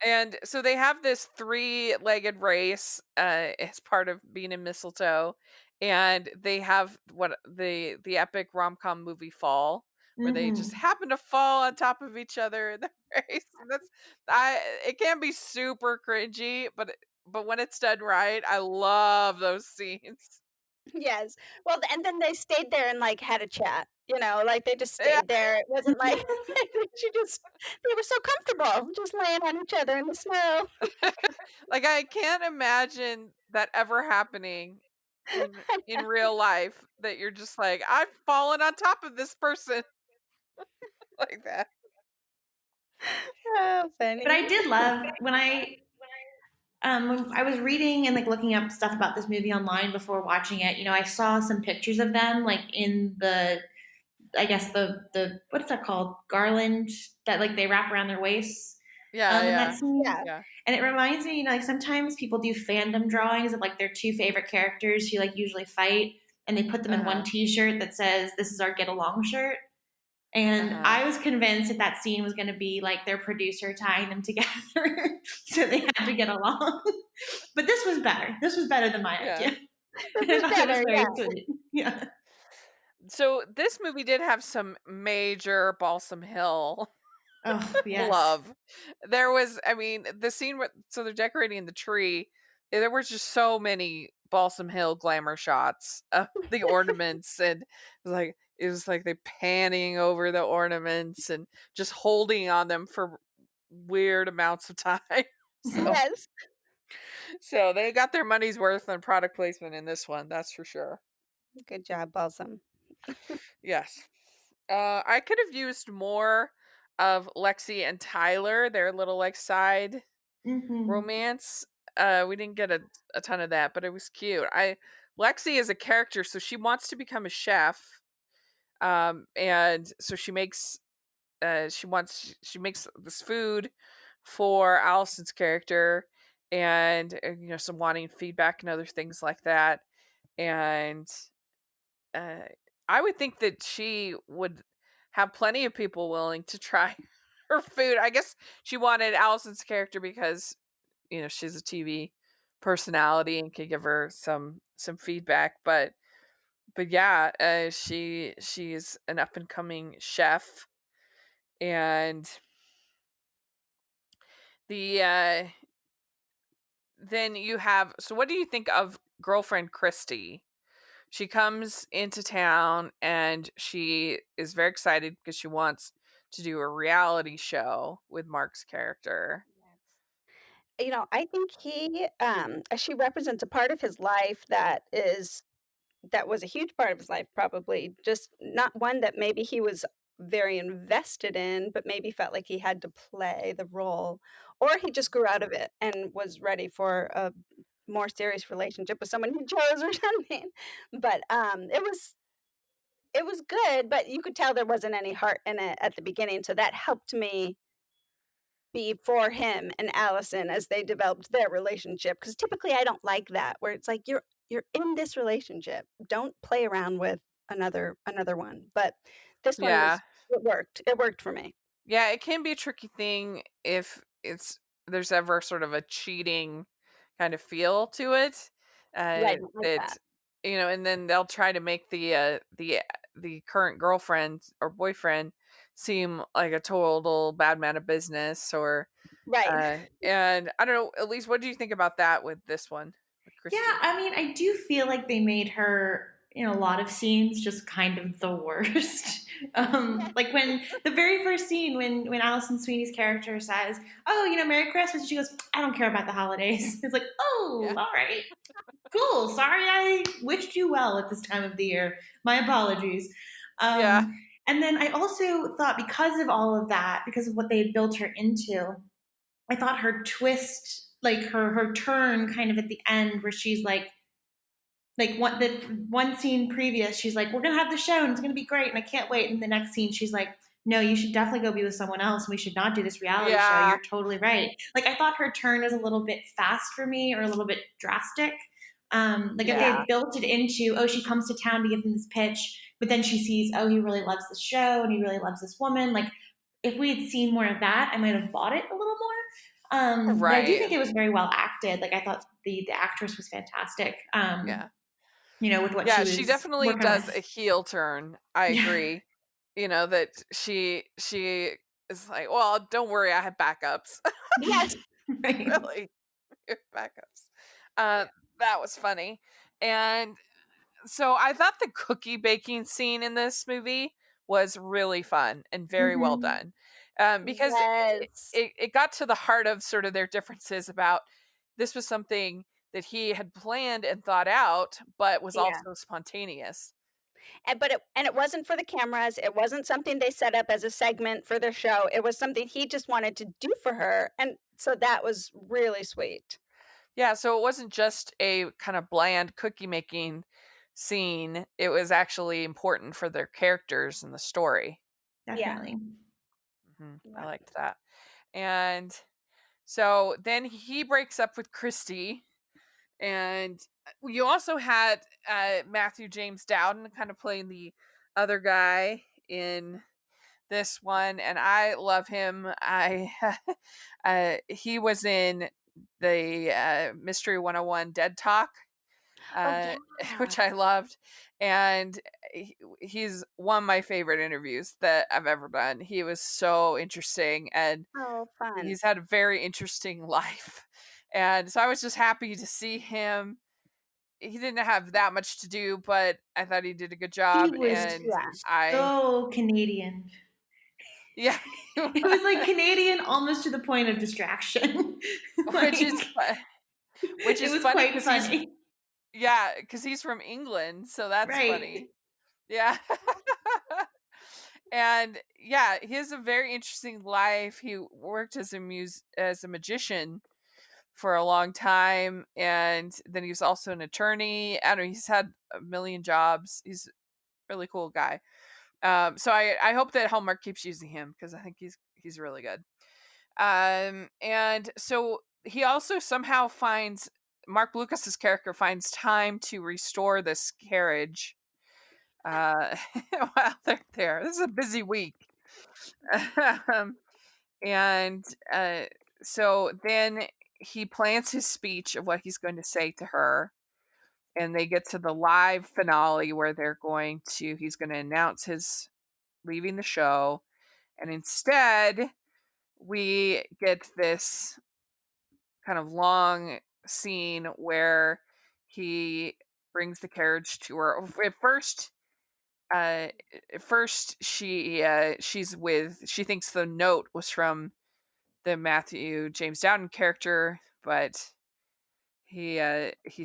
And so they have this three-legged race as part of being in Mistletoe, and they have what the epic rom-com movie Fall, where they just Mhm. happen to fall on top of each other in the race. And that's I it can be super cringy, but when it's done right, I love those scenes. Yes. Well, and then they stayed there and, like, had a chat, like, they just Yeah. stayed there. It wasn't like she just they were so comfortable just laying on each other in the snow. Like, I can't imagine that ever happening in real life, that you're just like, "I've fallen on top of this person," like that. Oh, But funny. I did love when I was reading and like looking up stuff about this movie online before watching it. I saw some pictures of them like in the I guess the what is that called, garland that like they wrap around their waists. Yeah, In that yeah, scene, Yeah. yeah. and it reminds me, like sometimes people do fandom drawings of like their two favorite characters who like usually fight, and they put them in one Uh-huh, T-shirt that says "This is our get along shirt." And uh-huh. I was convinced that that scene was going to be like their producer tying them together, so they had to get along. But this was better. This was better than my Yeah. idea. This And I is thought it was better, very yeah. sweet. Yeah. So, this movie did have some major Balsam Hill Oh yes. love. There was I mean, the scene where so they're decorating the tree, there was just so many Balsam Hill glamour shots of the ornaments, and it was like they panning over the ornaments and just holding on them for weird amounts of time. So Yes. so they got their money's worth on product placement in this one, that's for sure. Good job, Balsam. Yes. I could have used more of Lexi and Tyler, their little like side Hmm. romance. We didn't get a ton of that, but it was cute. I Lexi is a character, so she wants to become a chef. And so she makes this food for Allison's character, and some wanting feedback and other things like that. And uh, I would think that she would have plenty of people willing to try her food. I guess she wanted Allison's character because she's a TV personality and could give her some feedback. But yeah, she's an up and coming chef, and the then you have. So what do you think of girlfriend Christy? She comes into town and she is very excited because she wants to do a reality show with Mark's character. I think she represents a part of his life that was a huge part of his life, probably, just not one that maybe he was very invested in, but maybe felt like he had to play the role, or he just grew out of it and was ready for a more serious relationship with someone he chose or something. But, it was good, but you could tell there wasn't any heart in it at the beginning, so that helped me be for him and Allison as they developed their relationship. Because typically I don't like that, where it's like, you're in this relationship, don't play around with another one, but this one Yeah. it worked for me. Yeah, it can be a tricky thing if there's ever sort of a cheating kind of feel to it. Yeah, I Uh don't like that that. and then they'll try to make the current girlfriend or boyfriend seem like a total bad man of business, or Right. and I don't know, at least what do you think about that with this one with Yeah, Christy? I mean, I do feel like they made her in a lot of scenes just kind of the worst. Like when the very first scene when Alison Sweeney's character says, "Oh, Merry Christmas," she goes, "I don't care about the holidays." It's like, "Oh, Yeah. all right, cool. Sorry, I wished you well at this time of the year. My apologies." Yeah. And then I also thought because of all of that, because of what they had built her into, I thought her twist, like her turn, kind of at the end, where she's like one scene previous, she's like, "We're gonna have the show and it's gonna be great and I can't wait." And the next scene, she's like, "No, you should definitely go be with someone else. We should not do this reality show. Yeah. You're totally right." Like I thought her turn was a little bit fast for me, or a little bit drastic. Like if they Yeah. had built it into, oh, she comes to town to give him this pitch, but then she sees, oh, he really loves the show and he really loves this woman. Like if we had seen more of that, I might have bought it a little more. But I do Right. think it was very well acted. Like I thought the actress was fantastic. Yeah. With what she Yeah, she was definitely working does a with. heel turn. I Yeah. agree. that she is like, well, don't worry, I have backups. Yes. Right. Really, backups. Uh, that was funny, and so I thought the cookie baking scene in this movie was really fun and very well Mm-hmm. done, because Yes. it got to the heart of sort of their differences about this was something that he had planned and thought out, but was Yeah. also spontaneous. And it wasn't for the cameras, it wasn't something they set up as a segment for their show, it was something he just wanted to do for her, and so that was really sweet. Yeah, so it wasn't just a kind of bland cookie making scene. It was actually important for their characters and the story. Yeah. Definitely. I Yeah. liked that. And so then he breaks up with Christy, and you also had Matthew James Dowden kind of playing the other guy in this one, and I love him. He was in the Mystery 101 Dead Talk, Oh, uh, yeah. which I loved, and he's one of my favorite interviews that I've ever done. He was so interesting, and Oh, fun. he's had a very interesting life. And so I was just happy to see him. He didn't have that much to do, but I thought he did a good He job, was and Yeah. I so Canadian. yeah, It was like Canadian almost to the point of distraction. Like, which is which it is was funny quite because he's funny. yeah, because he's from England, so that's Right. funny. Yeah. And yeah, he has a very interesting life. He worked as as a magician for a long time, and then he was also an attorney. I don't know, he's had a million jobs. He's a really cool guy. So I hope that Hallmark keeps using him because I think he's really good. And so he also somehow finds Mark Lucas's character finds time to restore this carriage uh while they're there. This is a busy week. um, and so then he plans his speech of what he's going to say to her, and they get to the live finale where he's going to announce his leaving the show, and instead we get this kind of long scene where he brings the carriage to her. Uh at first she thinks the note was from the Matthew James Dowden character, but he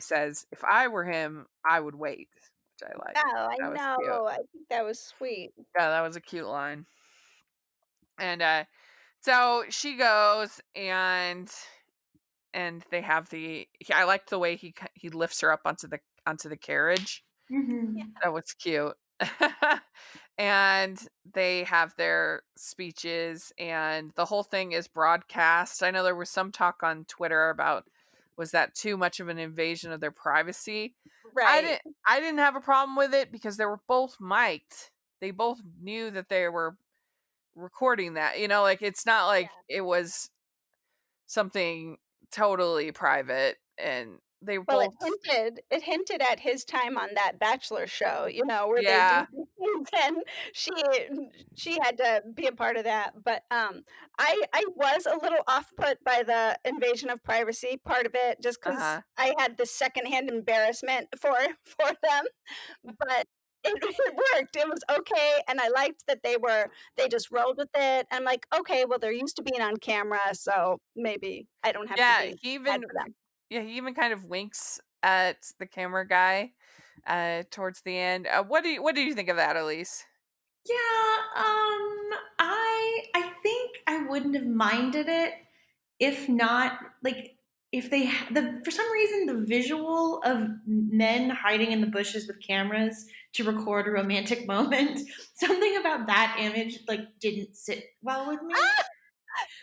says, "If I were him, I would wait," which I like. Oh, I That was cute. know, I think that was sweet. Yeah, that was a cute line. And so she goes, and they have I liked the way he lifts her up onto the carriage. Mm-hmm. That was cute. And they have their speeches, and the whole thing is broadcast. I know there was some talk on Twitter about, was that too much of an invasion of their privacy? I Right. didn't I didn't have a problem with it because they were both mic'd. They both knew that they were recording that. Like, it's not like it was something totally private, and they Well, both it hinted at his time on that Bachelor show, where they do yeah. these things, and she she had to be a part of that, but, I was a little off put by the invasion of privacy part of it just because Uh-huh. I had this secondhand embarrassment for them, but it worked, it was okay, and I liked that they just rolled with it. I'm like, "Okay, well, they're used to being on camera, so maybe I don't have to Yeah, be bad for them." he even kind of winks at the camera guy towards the end. What do you think of that, Elise? Yeah, I think I wouldn't have minded it if not like if they for some reason the visual of men hiding in the bushes with cameras to record a romantic moment, something about that image like didn't sit well with me.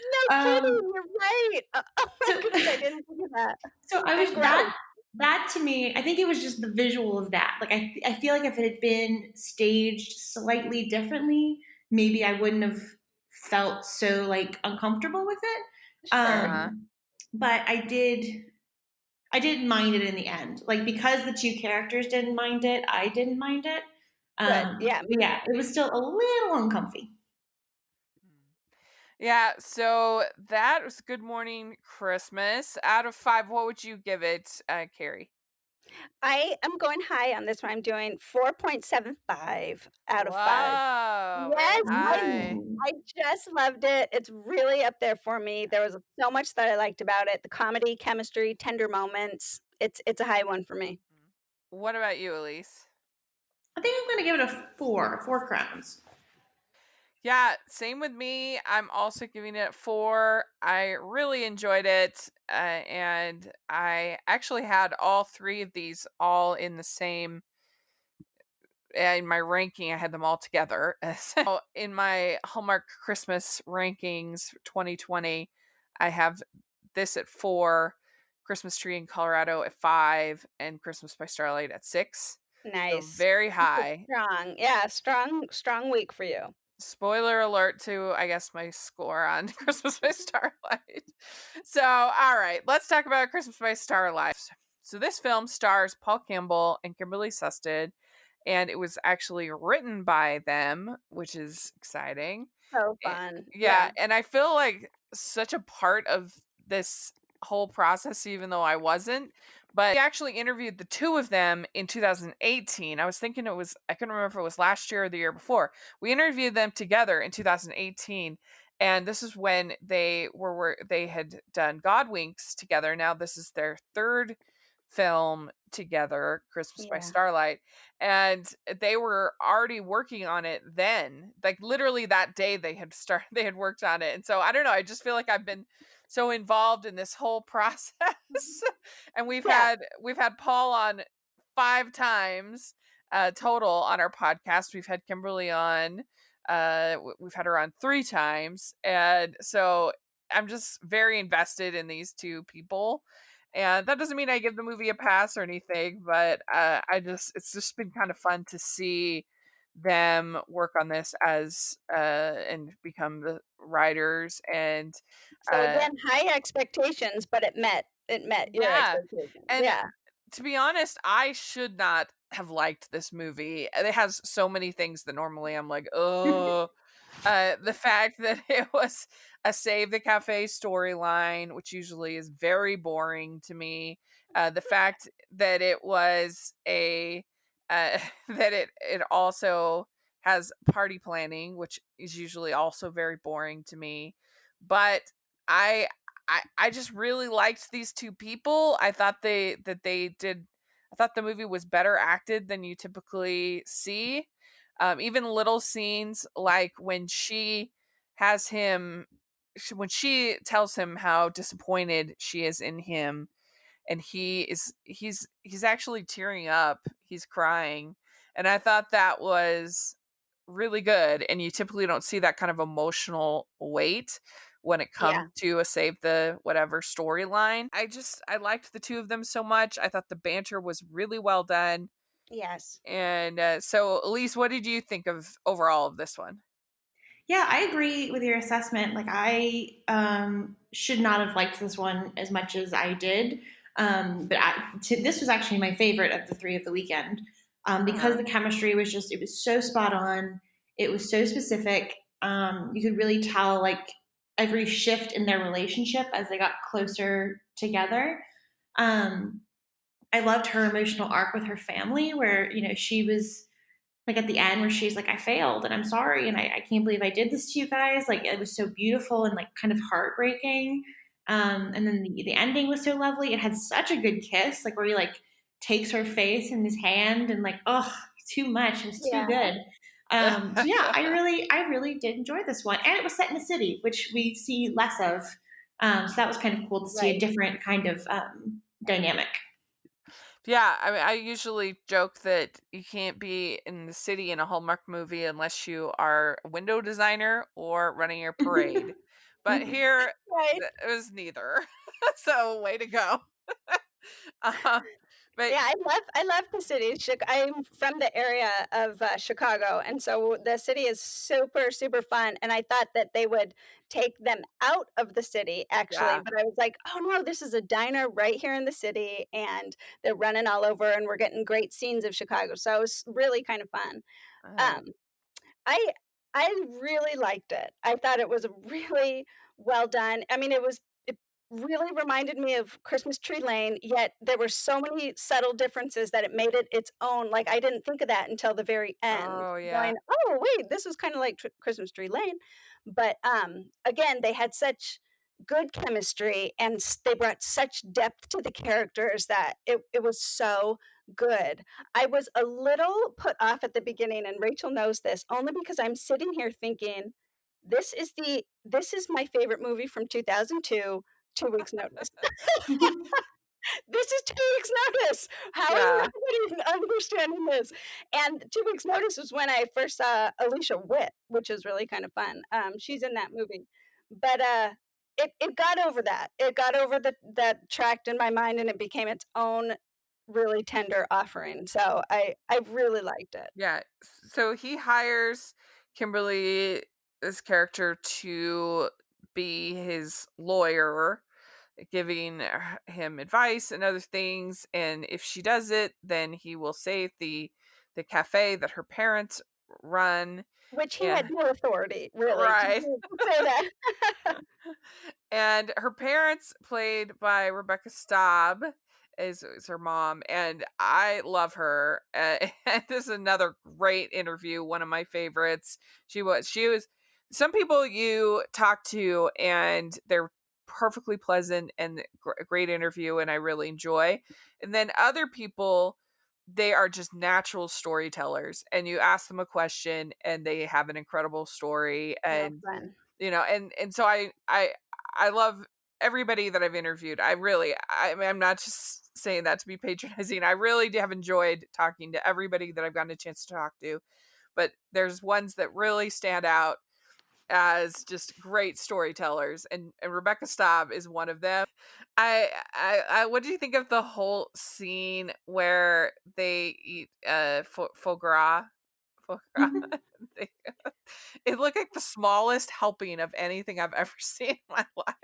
No Um kidding, you're right. Oh my so goodness, I didn't think of that. so I was And gross. that to me, I think it was just the visual of that. Like I feel like if it had been staged slightly differently, maybe I wouldn't have felt so like uncomfortable with it. Sure. Uh-huh. But I didn't mind it in the end. Like because the two characters didn't mind it, I didn't mind it. Good, yeah. Yeah, it was still a little uncomfy. Yeah, so that was Good Morning Christmas. Out of 5, what would you give it, Carrie? I am going high on this one. I'm doing 4.75 out of 5. Wow, very Yes, high. Ooh. I just loved it. It's really up there for me. There was so much that I liked about it. The comedy, chemistry, tender moments. It's a high one for me. Mhm. What about you, Elise? I think I'm gonna give it a 4 crowns. Yeah, same with me. I'm also giving it 4. I really enjoyed it, and I actually had all 3 of these all in the same in my ranking. I had them all together. So in my Hallmark Christmas rankings 2020, I have this at 4, Christmas Tree in Colorado at 5, and Christmas by Starlight at 6. So Nice. very high. Strong. Yeah, strong week for you. Spoiler alert to, I guess, my score on Christmas by Starlight. So, all right, let's talk about Christmas by Starlight. So, this film stars Paul Campbell and Kimberly Susted, and it was actually written by them, which is exciting. So Eh, fun. yeah, Yeah. and I feel like such a part of this whole process, even though I wasn't. But we actually interviewed the two of them in 2018. I was thinking I couldn't remember if it was last year or the year before. We interviewed them together in 2018. And this is when they had done God Winks together. Now this is their third film together, Christmas by Yeah. Starlight, and they were already working on it then. Like literally that day they had worked on it. And so I don't know, I just feel like I've been so involved in this whole process. And Yeah. we've had Paul on 5 times total on our podcast. We've had Kimberly on we've had her on 3 times. And so I'm just very invested in these two people. And that doesn't mean I give the movie a pass or anything, but it's just been kind of fun to see them work on this as and become the writers. And So uh again, high expectations, but it met your yeah, expectations. and Yeah. to be honest, I should not have liked this movie. It has so many things that normally I'm like, oh, the fact that it was a Save the Cafe storyline, which usually is very boring to me. The fact that it was a that it also has party planning, which is usually also very boring to me. But I I just really liked these two people. I thought they did. I thought the movie was better acted than you typically see. Even little scenes like when when she tells him how disappointed she is in him, and he's actually tearing up, he's crying, and I thought that was really good. And you typically don't see that kind of emotional weight when it comes Yeah. to a Save the Whatever storyline. I liked the two of them so much. I thought the banter was really well done. Yes. And so, Elise, what did you think of overall of this one? Yeah, I agree with your assessment. Like, I should not have liked this one as much as I did. This was actually my favorite of the three of the weekend because Uh-huh. the chemistry was it was so spot on. It was so specific. You could really tell, like, every shift in their relationship as they got closer together. Um, I loved her emotional arc with her family, where, she was like at the end where she's like, I failed and I'm sorry and I can't believe I did this to you guys. Like, it was so beautiful and like kind of heartbreaking. And then the ending was so lovely. It had such a good kiss, like where he like takes her face in his hand and like, oh, too much. It was too Yeah. good. So yeah, I really did enjoy this one. And it was set in a city, which we see less of. So that was kind of cool to see a Right. different kind of dynamic. Yeah, I mean, I usually joke that you can't be in the city in a Hallmark movie unless you are a window designer or running a parade. But here, Right. it was neither. So, way to go. uh, But Yeah, I love the city. I'm from the area of Chicago, and so the city is super super fun. And I thought that they would take them out of the city, actually, yeah. but I was like, oh no, this is a diner right here in the city, and they're running all over, and we're getting great scenes of Chicago. So it was really kind of fun. Oh, Um, I I really liked it. I thought it was really well done. I mean, it really reminded me of Christmas Tree Lane, yet there were so many subtle differences that it made it its own. Like, I didn't think of that until the very end, oh yeah. going, "Oh, wait, this was kinda like Christmas Tree Lane." But, again, they had such good chemistry, and they brought such depth to the characters that it was so good. I was a little put off at the beginning, and Rachel knows this, only because I'm sitting here thinking, this is my favorite movie from 2002, 2 Weeks Notice." This is 2 weeks' notice. How are you Yeah. not even understanding this? And 2 weeks' notice was when I first saw Alicia Witt, which is really kind of fun. She's in that movie. But, it got over that. It got over that tract in my mind, and it became its own really tender offering. So I really liked it. Yeah. So he hires Kimberly, this character, to be his lawyer, giving him advice and other things. And if she does it, then he will save the cafe that her parents run. Which he Yeah, had no authority, really, right. to say that. And her parents, played by Rebecca Staub, is her mom, and I love her. And this is another great interview, one of my favorites. She was. Some people you talk to and they're perfectly pleasant and great interview, and I really enjoy. And then other people, they are just natural storytellers, and you ask them a question and they have an incredible story. No And fun. and so I love everybody that I've interviewed. I'm not just saying that to be patronizing. I really have enjoyed talking to everybody that I've gotten a chance to talk to. But there's ones that really stand out as just great storytellers, and Rebecca Staub is one of them. I what do you think of the whole scene where they eat foie gras? Foie gras. They- it looked like the smallest helping of anything I've ever seen in my life.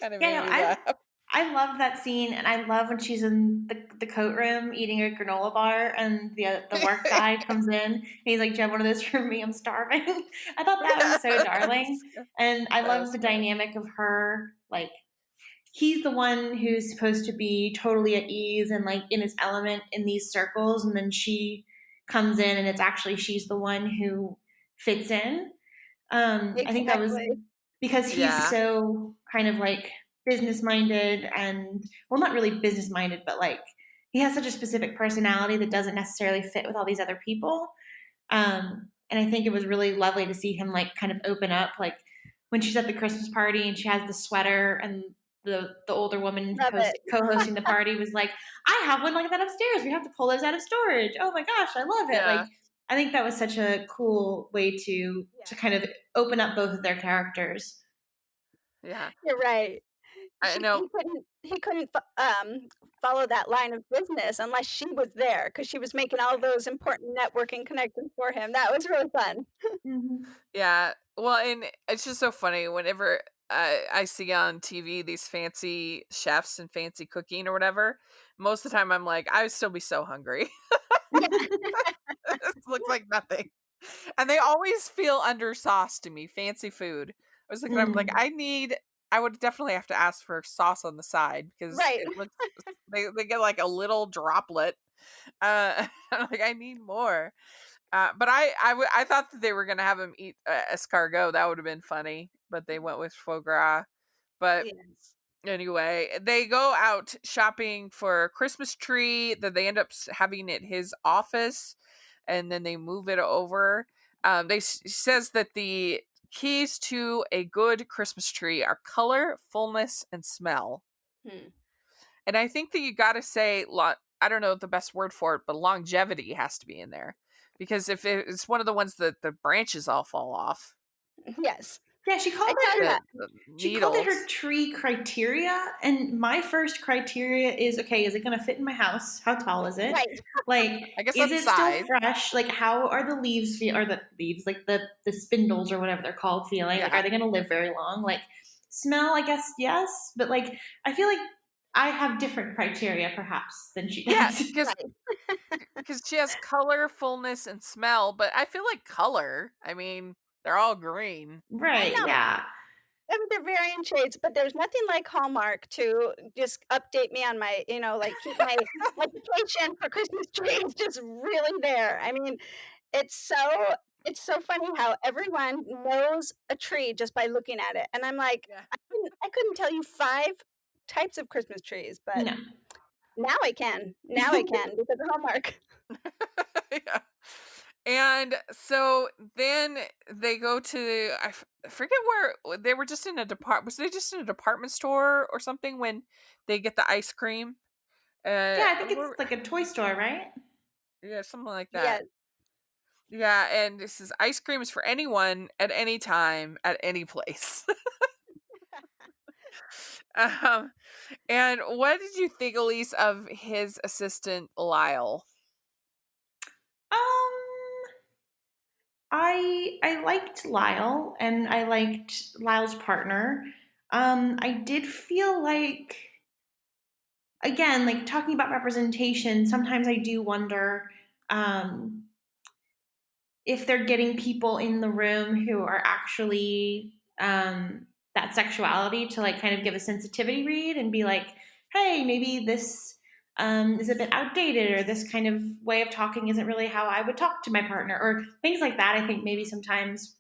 Kind of Yeah, made no, me laugh. I love that scene, and I love when she's in the coat room eating a granola bar, and the work guy comes in, and he's like, "Do you have one of those for me? I'm starving." I thought that was so darling, and I That love was the funny. dynamic of her. Like, he's the one who's supposed to be totally at ease and like in his element in these circles, and then she comes in, and it's actually she's the one who fits in. I think that was Exactly. because he's Yeah, so kind of like business minded and, well, not really business minded, but like he has such a specific personality that doesn't necessarily fit with all these other people. And I think it was really lovely to see him like kind of open up, like when she's at the Christmas party and she has the sweater, and the older woman Love it. co-hosting the party was like, "I have one like that upstairs. We have to pull those out of storage. Oh my gosh, I love it!" Like, yeah, I think that was such a cool way to Yeah, kind of open up both of their characters. yeah. you're right. I She know. he couldn't follow that line of business unless she was there, because she was making all those important networking connections for him. That was really fun. Mm-hmm. Yeah. Well, and it's just so funny whenever I see on TV these fancy chefs and fancy cooking or whatever. Most of the time, I'm like, I would still be so hungry. This looks like nothing. And they always feel undersauced to me, fancy food. I was looking, I'm like, Mm. I would definitely have to ask for sauce on the side because Right. it looks, they get like a little droplet. I'm like, I need more. But I thought that they were gonna have him eat escargot. That would have been funny, but they went with foie gras. But Yes. anyway, they go out shopping for a Christmas tree that they end up having at his office, and then they move it over. Says that the keys to a good Christmas tree are color, fullness, and smell. Hmm. And I think that you got to say, I don't know the best word for it, but longevity has to be in there. Because if it's one of the ones that the branches all fall off, Yes. Yeah, I thought that. the she called it her needles. tree criteria, and my first criteria is, okay, is it going to fit in my house? How tall is it? Right. Like, I guess is that's it still size. fresh? Like, how are the leaves feel, or the leaves, like the spindles or whatever they're called, feeling? Like, are Yeah. they going to live very long? Like, smell, I guess, yes, but like, I feel like I have different criteria perhaps than she Yeah, does. because she has color, fullness, and smell, but I feel like color, I mean, they're all green. I Right, know. yeah. I mean, they're varying shades, but there's nothing like Hallmark to just update me on my, like keep my education for Christmas trees just really there. I mean, it's so it's so funny how everyone knows a tree just by looking at it. And I'm like, Yeah. I couldn't tell you 5 types of Christmas trees, but No. now I can. Now I can because of Hallmark. Yeah. And so then they go to I forget where they were, just in a was they just in a department store or something when they get the ice cream? Yeah, I think Where, it's like a toy store, right? yeah, something like that. Yes. Yeah, and this is ice cream is for anyone at any time at any place. um, and what did you think, Elise, of his assistant Lyle? Um, I liked Lyle and I liked Lyle's partner. I did feel like, again, like talking about representation, sometimes I do wonder um, if they're getting people in the room who are actually that sexuality to like kind of give a sensitivity read and be like, hey, maybe this is a bit outdated, or this kind of way of talking isn't really how I would talk to my partner, or things like that. I think maybe sometimes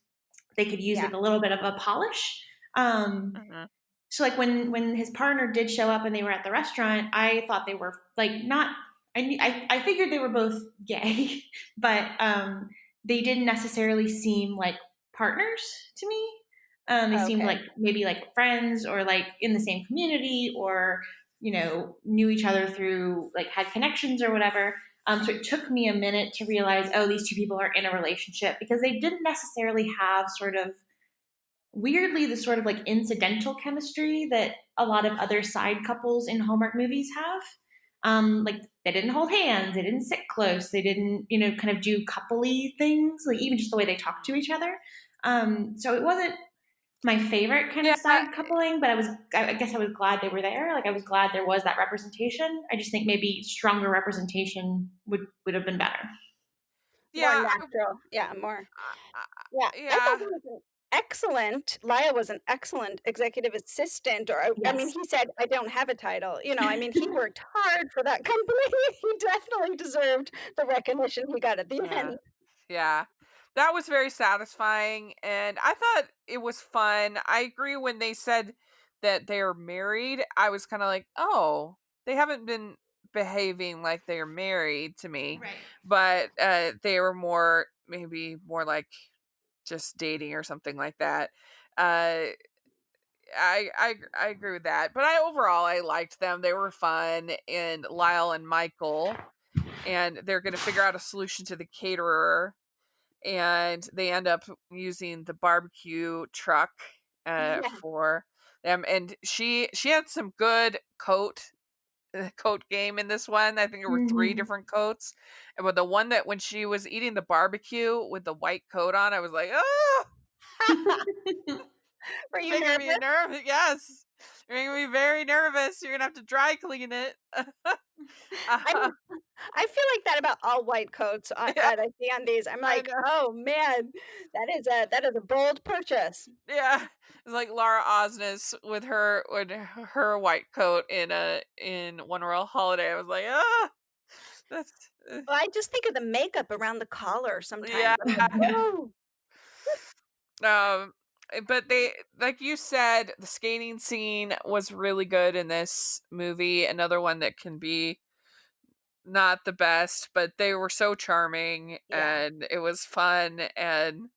they could use Yeah. like a little bit of a polish. Um, Mhm. so like when his partner did show up and they were at the restaurant, I thought they were like not. I figured they were both gay, but they didn't necessarily seem like partners to me. They seemed Okay. like maybe like friends, or like in the same community, or knew each other through like had connections or whatever. So it took me a minute to realize, oh, these two people are in a relationship, because they didn't necessarily have sort of weirdly the sort of like incidental chemistry that a lot of other side couples in Hallmark movies have. Like they didn't hold hands, they didn't sit close, they didn't, kind of do coupley things, like even just the way they talk to each other. So it wasn't my favorite kind Yeah, of side coupling, but I guess I was glad they were there. Like I was glad there was that representation. I just think maybe stronger representation would have been better. More yeah, natural. Yeah, more. I, Yeah, I thought yeah, he was an excellent Lyle was an excellent executive assistant, or I mean, Yes. he said, "I don't have a title," I mean, he worked hard for that company. He definitely deserved the recognition he got at the yeah. end. Yeah. That was very satisfying, and I thought it was fun. I agree when they said that they're married. I was kind of like, "Oh, they haven't been behaving like they're married to me." Right. But they were maybe more like just dating or something like that. Uh I agree with that. But I liked them. They were fun, and Lyle and Michael, and they're going to figure out a solution to the caterer, and they end up using the barbecue truck Yeah, for them. And she had some good coat game in this one. I think there were three Hmm. different coats, and but the one that when she was eating the barbecue with the white coat on, I was like, oh, were you making me nervous? nervous. Yes, you're making me very nervous. You're gonna have to dry clean it. I uh, mean, I feel like that about all white coats yeah, that I see on these. I'm I like, know. "Oh, man, that is a bold purchase." Yeah, it's like Laura Osnes with her white coat in One Royal Holiday. I was like, ah, that's Well, I just think of the makeup around the collar yeah. sometimes. I'm like, "Oh." But they, like you said, the skating scene was really good in this movie. Another one that can be not the best, but they were so charming Yeah. and it was fun and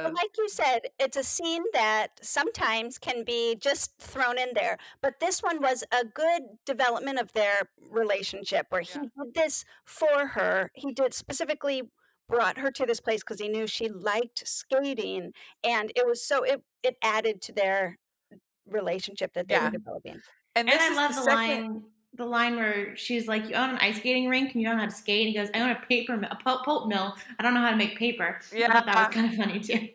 Well, uh like you said, it's a scene that sometimes can be just thrown in there, but this one was a good development of their relationship where he yeah. did this for her. He did specifically brought her to this place because he knew she liked skating, and it was so it added to their relationship that they were Yeah. Mhm. developing. And And this I is the love second. the line where she's like, "You own an ice skating rink and you don't know how to skate." And he goes, "I own a pulp mill. I don't know how to make paper." I thought that was Yeah. kind of funny too.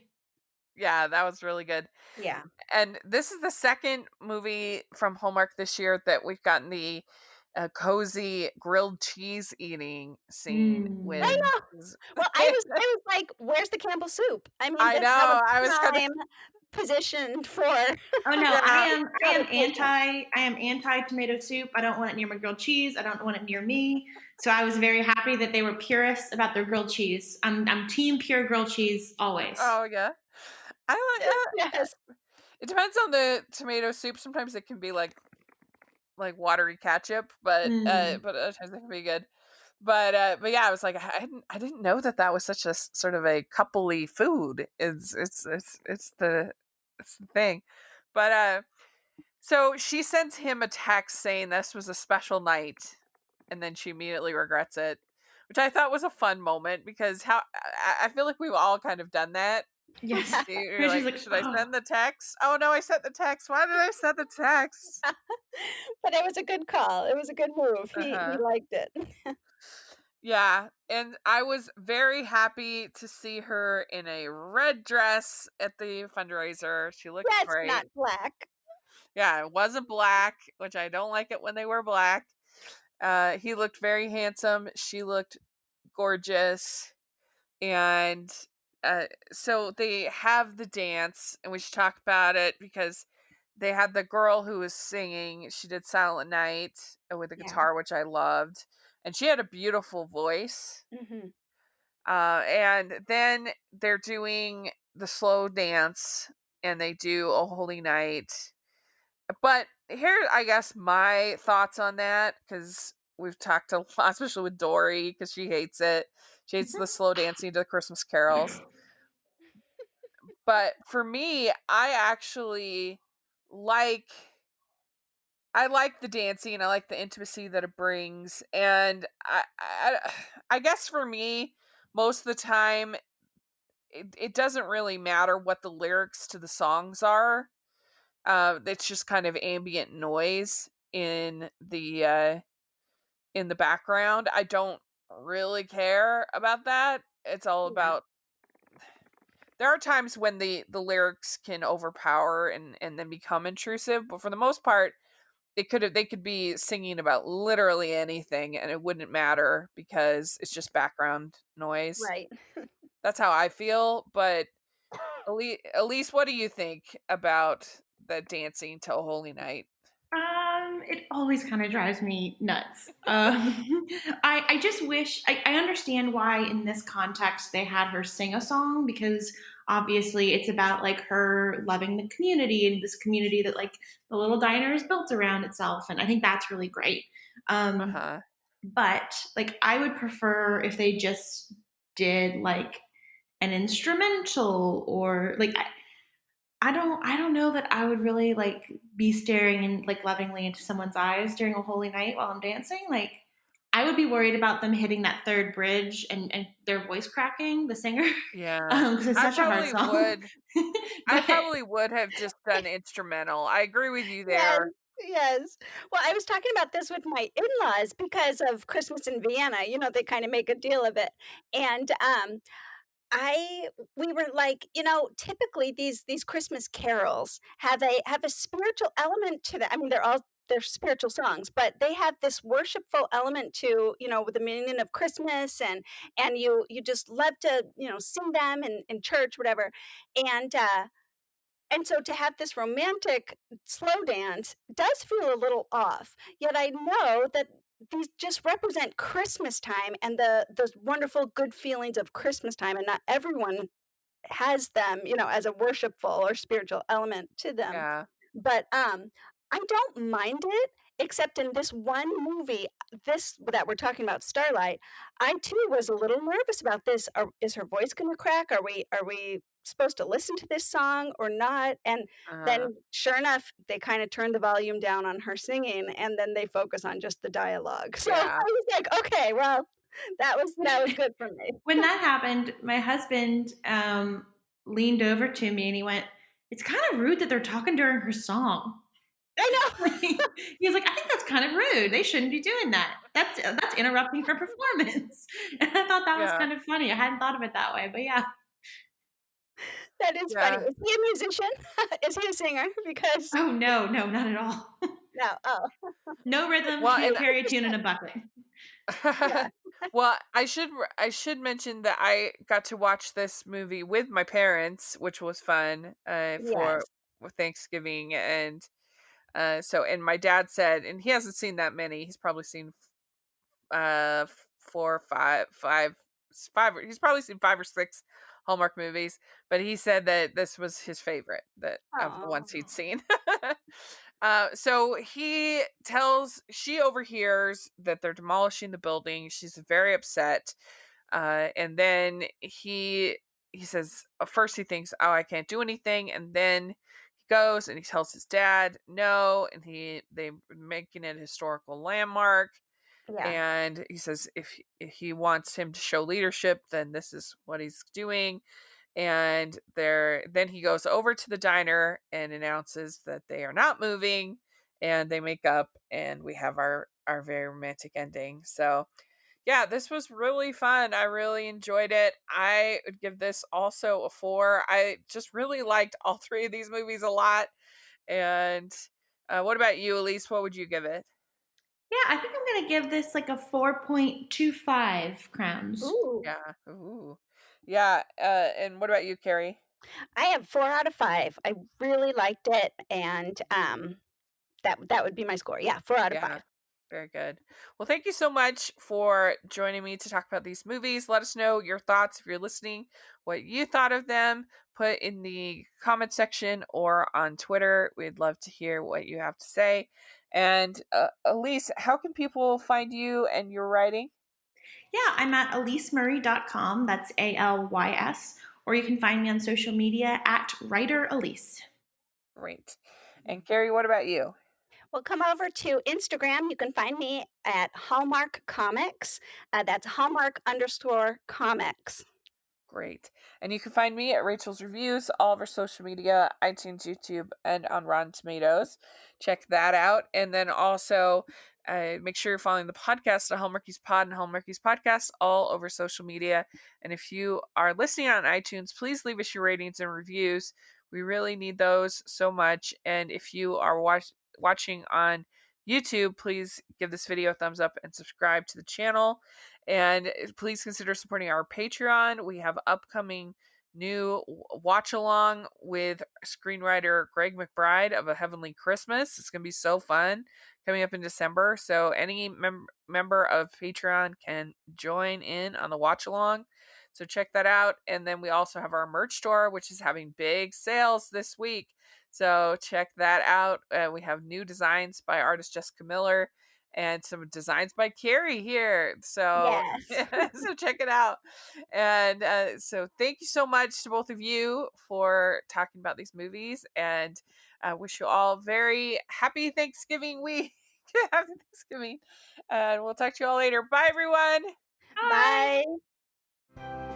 Yeah, that was really good. Yeah. And this is the second movie from Hallmark this year that we've gotten the cozy grilled cheese eating scene I with. Mm. know. Well, I was like, "Where's the Campbell soup?" I mean, I that was know. I was kind of. prime position for Oh no, Yeah. cottage cheese. I am anti tomato soup. I don't want it near my grilled cheese. I don't want it near me. So I was very happy that they were purists about their grilled cheese. I'm team pure grilled cheese always. Oh yeah. I like. Yes. It depends on the tomato soup. Sometimes it can be like watery ketchup, Mm. but other times it can be good. But yeah, I was like, I didn't know that that was such a sort of a coupley food. It's the thing. But so she sends him a text saying this was a special night, and then she immediately regrets it, which I thought was a fun moment because I feel like we've all kind of done that. Yes. You're Because she's like, like, should I oh. send the text? Oh no, I sent the text. Why did I send the text? But it was a good call. It was a good move. He Uh-huh. liked it. Yeah, and I was very happy to see her in a red dress at the fundraiser. She looked Yes, great. not black. Yeah, it wasn't black, which I don't like it when they wear black. He looked very handsome. She looked gorgeous. And so they have the dance, and we should talk about it because they had the girl who was singing. She did Silent Night with a Yeah. guitar, which I loved. And she had a beautiful voice. Mhm. And then they're doing the slow dance, and they do a holy night. But here, I guess my thoughts on that, because we've talked a lot, especially with Dory, because she hates it. She hates the slow dancing to the Christmas carols. But for me, like I like the dancing. I like the intimacy that it brings, and I guess for me, most of the time, it doesn't really matter what the lyrics to the songs are. It's just kind of ambient noise in the background. I don't really care about that. It's all Yeah. about. There are times when the lyrics can overpower and then become intrusive, but for the most part, they could be singing about literally anything and it wouldn't matter because it's just background noise. Right. That's how I feel. But Elise, what do you think about the dancing to Holy Night? It always kind of drives me nuts. I just wish I understand why in this context they had her sing a song because obviously it's about like her loving the community and this community that like the little diner is built around itself, and I think that's really great. Uh Um, huh. but like I would prefer if they just did like an instrumental or like I don't know that I would really like be staring and like lovingly into someone's eyes during a holy night while I'm dancing. Like I would be worried about them hitting that third bridge and their voice cracking, the singer, Yeah, because it's I such a hard probably song. would. I but probably would have just done instrumental. I agree with you Yes, there. yes. Well, I was talking about this with my in-laws because of Christmas in Vienna, they kinda make a deal of it, and, I we were like, typically these Christmas carols have a spiritual element to them. I mean, they're spiritual songs, but they have this worshipful element to, with the meaning of Christmas and you just love to, sing them in church, whatever. And and so to have this romantic slow dance does feel a little off. Yet I know that these just represent Christmas time and the wonderful good feelings of Christmas time, and not everyone has them, as a worshipful or spiritual element to them. Yeah. But, I don't mind it, except in this one movie, this that we're talking about, Starlight, I too was a little nervous about this. Is her voice gonna crack? Are we supposed to listen to this song or not? And Uh, then sure enough, they kinda turn the volume down on her singing, and then they focus on just the dialogue. So I yeah. was like, "Okay, well." That was good for me. When that happened, my husband leaned over to me and he went, "It's kind of rude that they're talking during her song." I know. He was like, "I think that's kind of rude. They shouldn't be doing that. That's interrupting her performance." And I thought that was Yeah. kind of funny. I hadn't thought of it that way, but yeah. That is funny. Yeah. Is he a musician? Is he a singer? Because Oh no, no, not at all. no. Oh, No rhythm, Well, can't and carry a tune in a bucket. yeah. well, I should mention that I got to watch this movie with my parents, which was fun for Yes. Thanksgiving, and and my dad said, and he hasn't seen that many. He's probably seen 4, 5. He's probably seen 5 or 6 Hallmark movies, but he said that this was his favorite that of the Oh. ones he'd seen. So she overhears that they're demolishing the building. She's very upset, and then he says, first he thinks, "Oh, I can't do anything," and then he goes and he tells his dad no, and they making it a historical landmark, Yeah. and he says if he wants him to show leadership, then this is what he's doing. And then he goes over to the diner and announces that they are not moving, and they make up, and we have our very romantic ending. So yeah, this was really fun. I really enjoyed it. I would give this also a 4. I just really liked all 3 of these movies a lot. And what about you, Elise? What would you give it? Yeah, I think I'm gonna give this like a 4.25 crowns. Ooh. Yeah. Ooh. Yeah. And what about you, Carrie? I have 4 out of 5. I really liked it, and, that would be my score. Yeah, 4 out of Yeah. 5. Very good. Well, thank you so much for joining me to talk about these movies. Let us know your thoughts if you're listening, what you thought of them. Put in the comment section or on Twitter. We'd love to hear what you have to say. And Elise, how can people find you and your writing? Yeah, I'm at alysmurray.com. That's ALYS. Or you can find me on social media at writer Alys. Great. And Carrie, what about you? Well, come over to Instagram. You can find me at Hallmark Comics. That's Hallmark_comics. Great. And you can find me at Rachel's Reviews, all of our social media, iTunes, YouTube, and on Rotten Tomatoes. Check that out. And then also make sure you're following the podcast at Hallmarkies Pod and Hallmarkies Podcast all over social media. And if you are listening on iTunes, please leave us your ratings and reviews. We really need those so much. And if you are watching on YouTube, please give this video a thumbs up and subscribe to the channel. And please consider supporting our Patreon. We have upcoming new watch along with screenwriter Greg McBride of A Heavenly Christmas. It's going to be so fun coming up in December. So any member of Patreon can join in on the watch along. So check that out. And then we also have our merch store, which is having big sales this week. So check that out. We have new designs by artist Jessica Miller and some designs by Carrie here. So, Yes. so check it out. And so thank you so much to both of you for talking about these movies, and I wish you all very happy Thanksgiving week. Happy Thanksgiving. And we'll talk to you all later. Bye, everyone. Bye. Bye.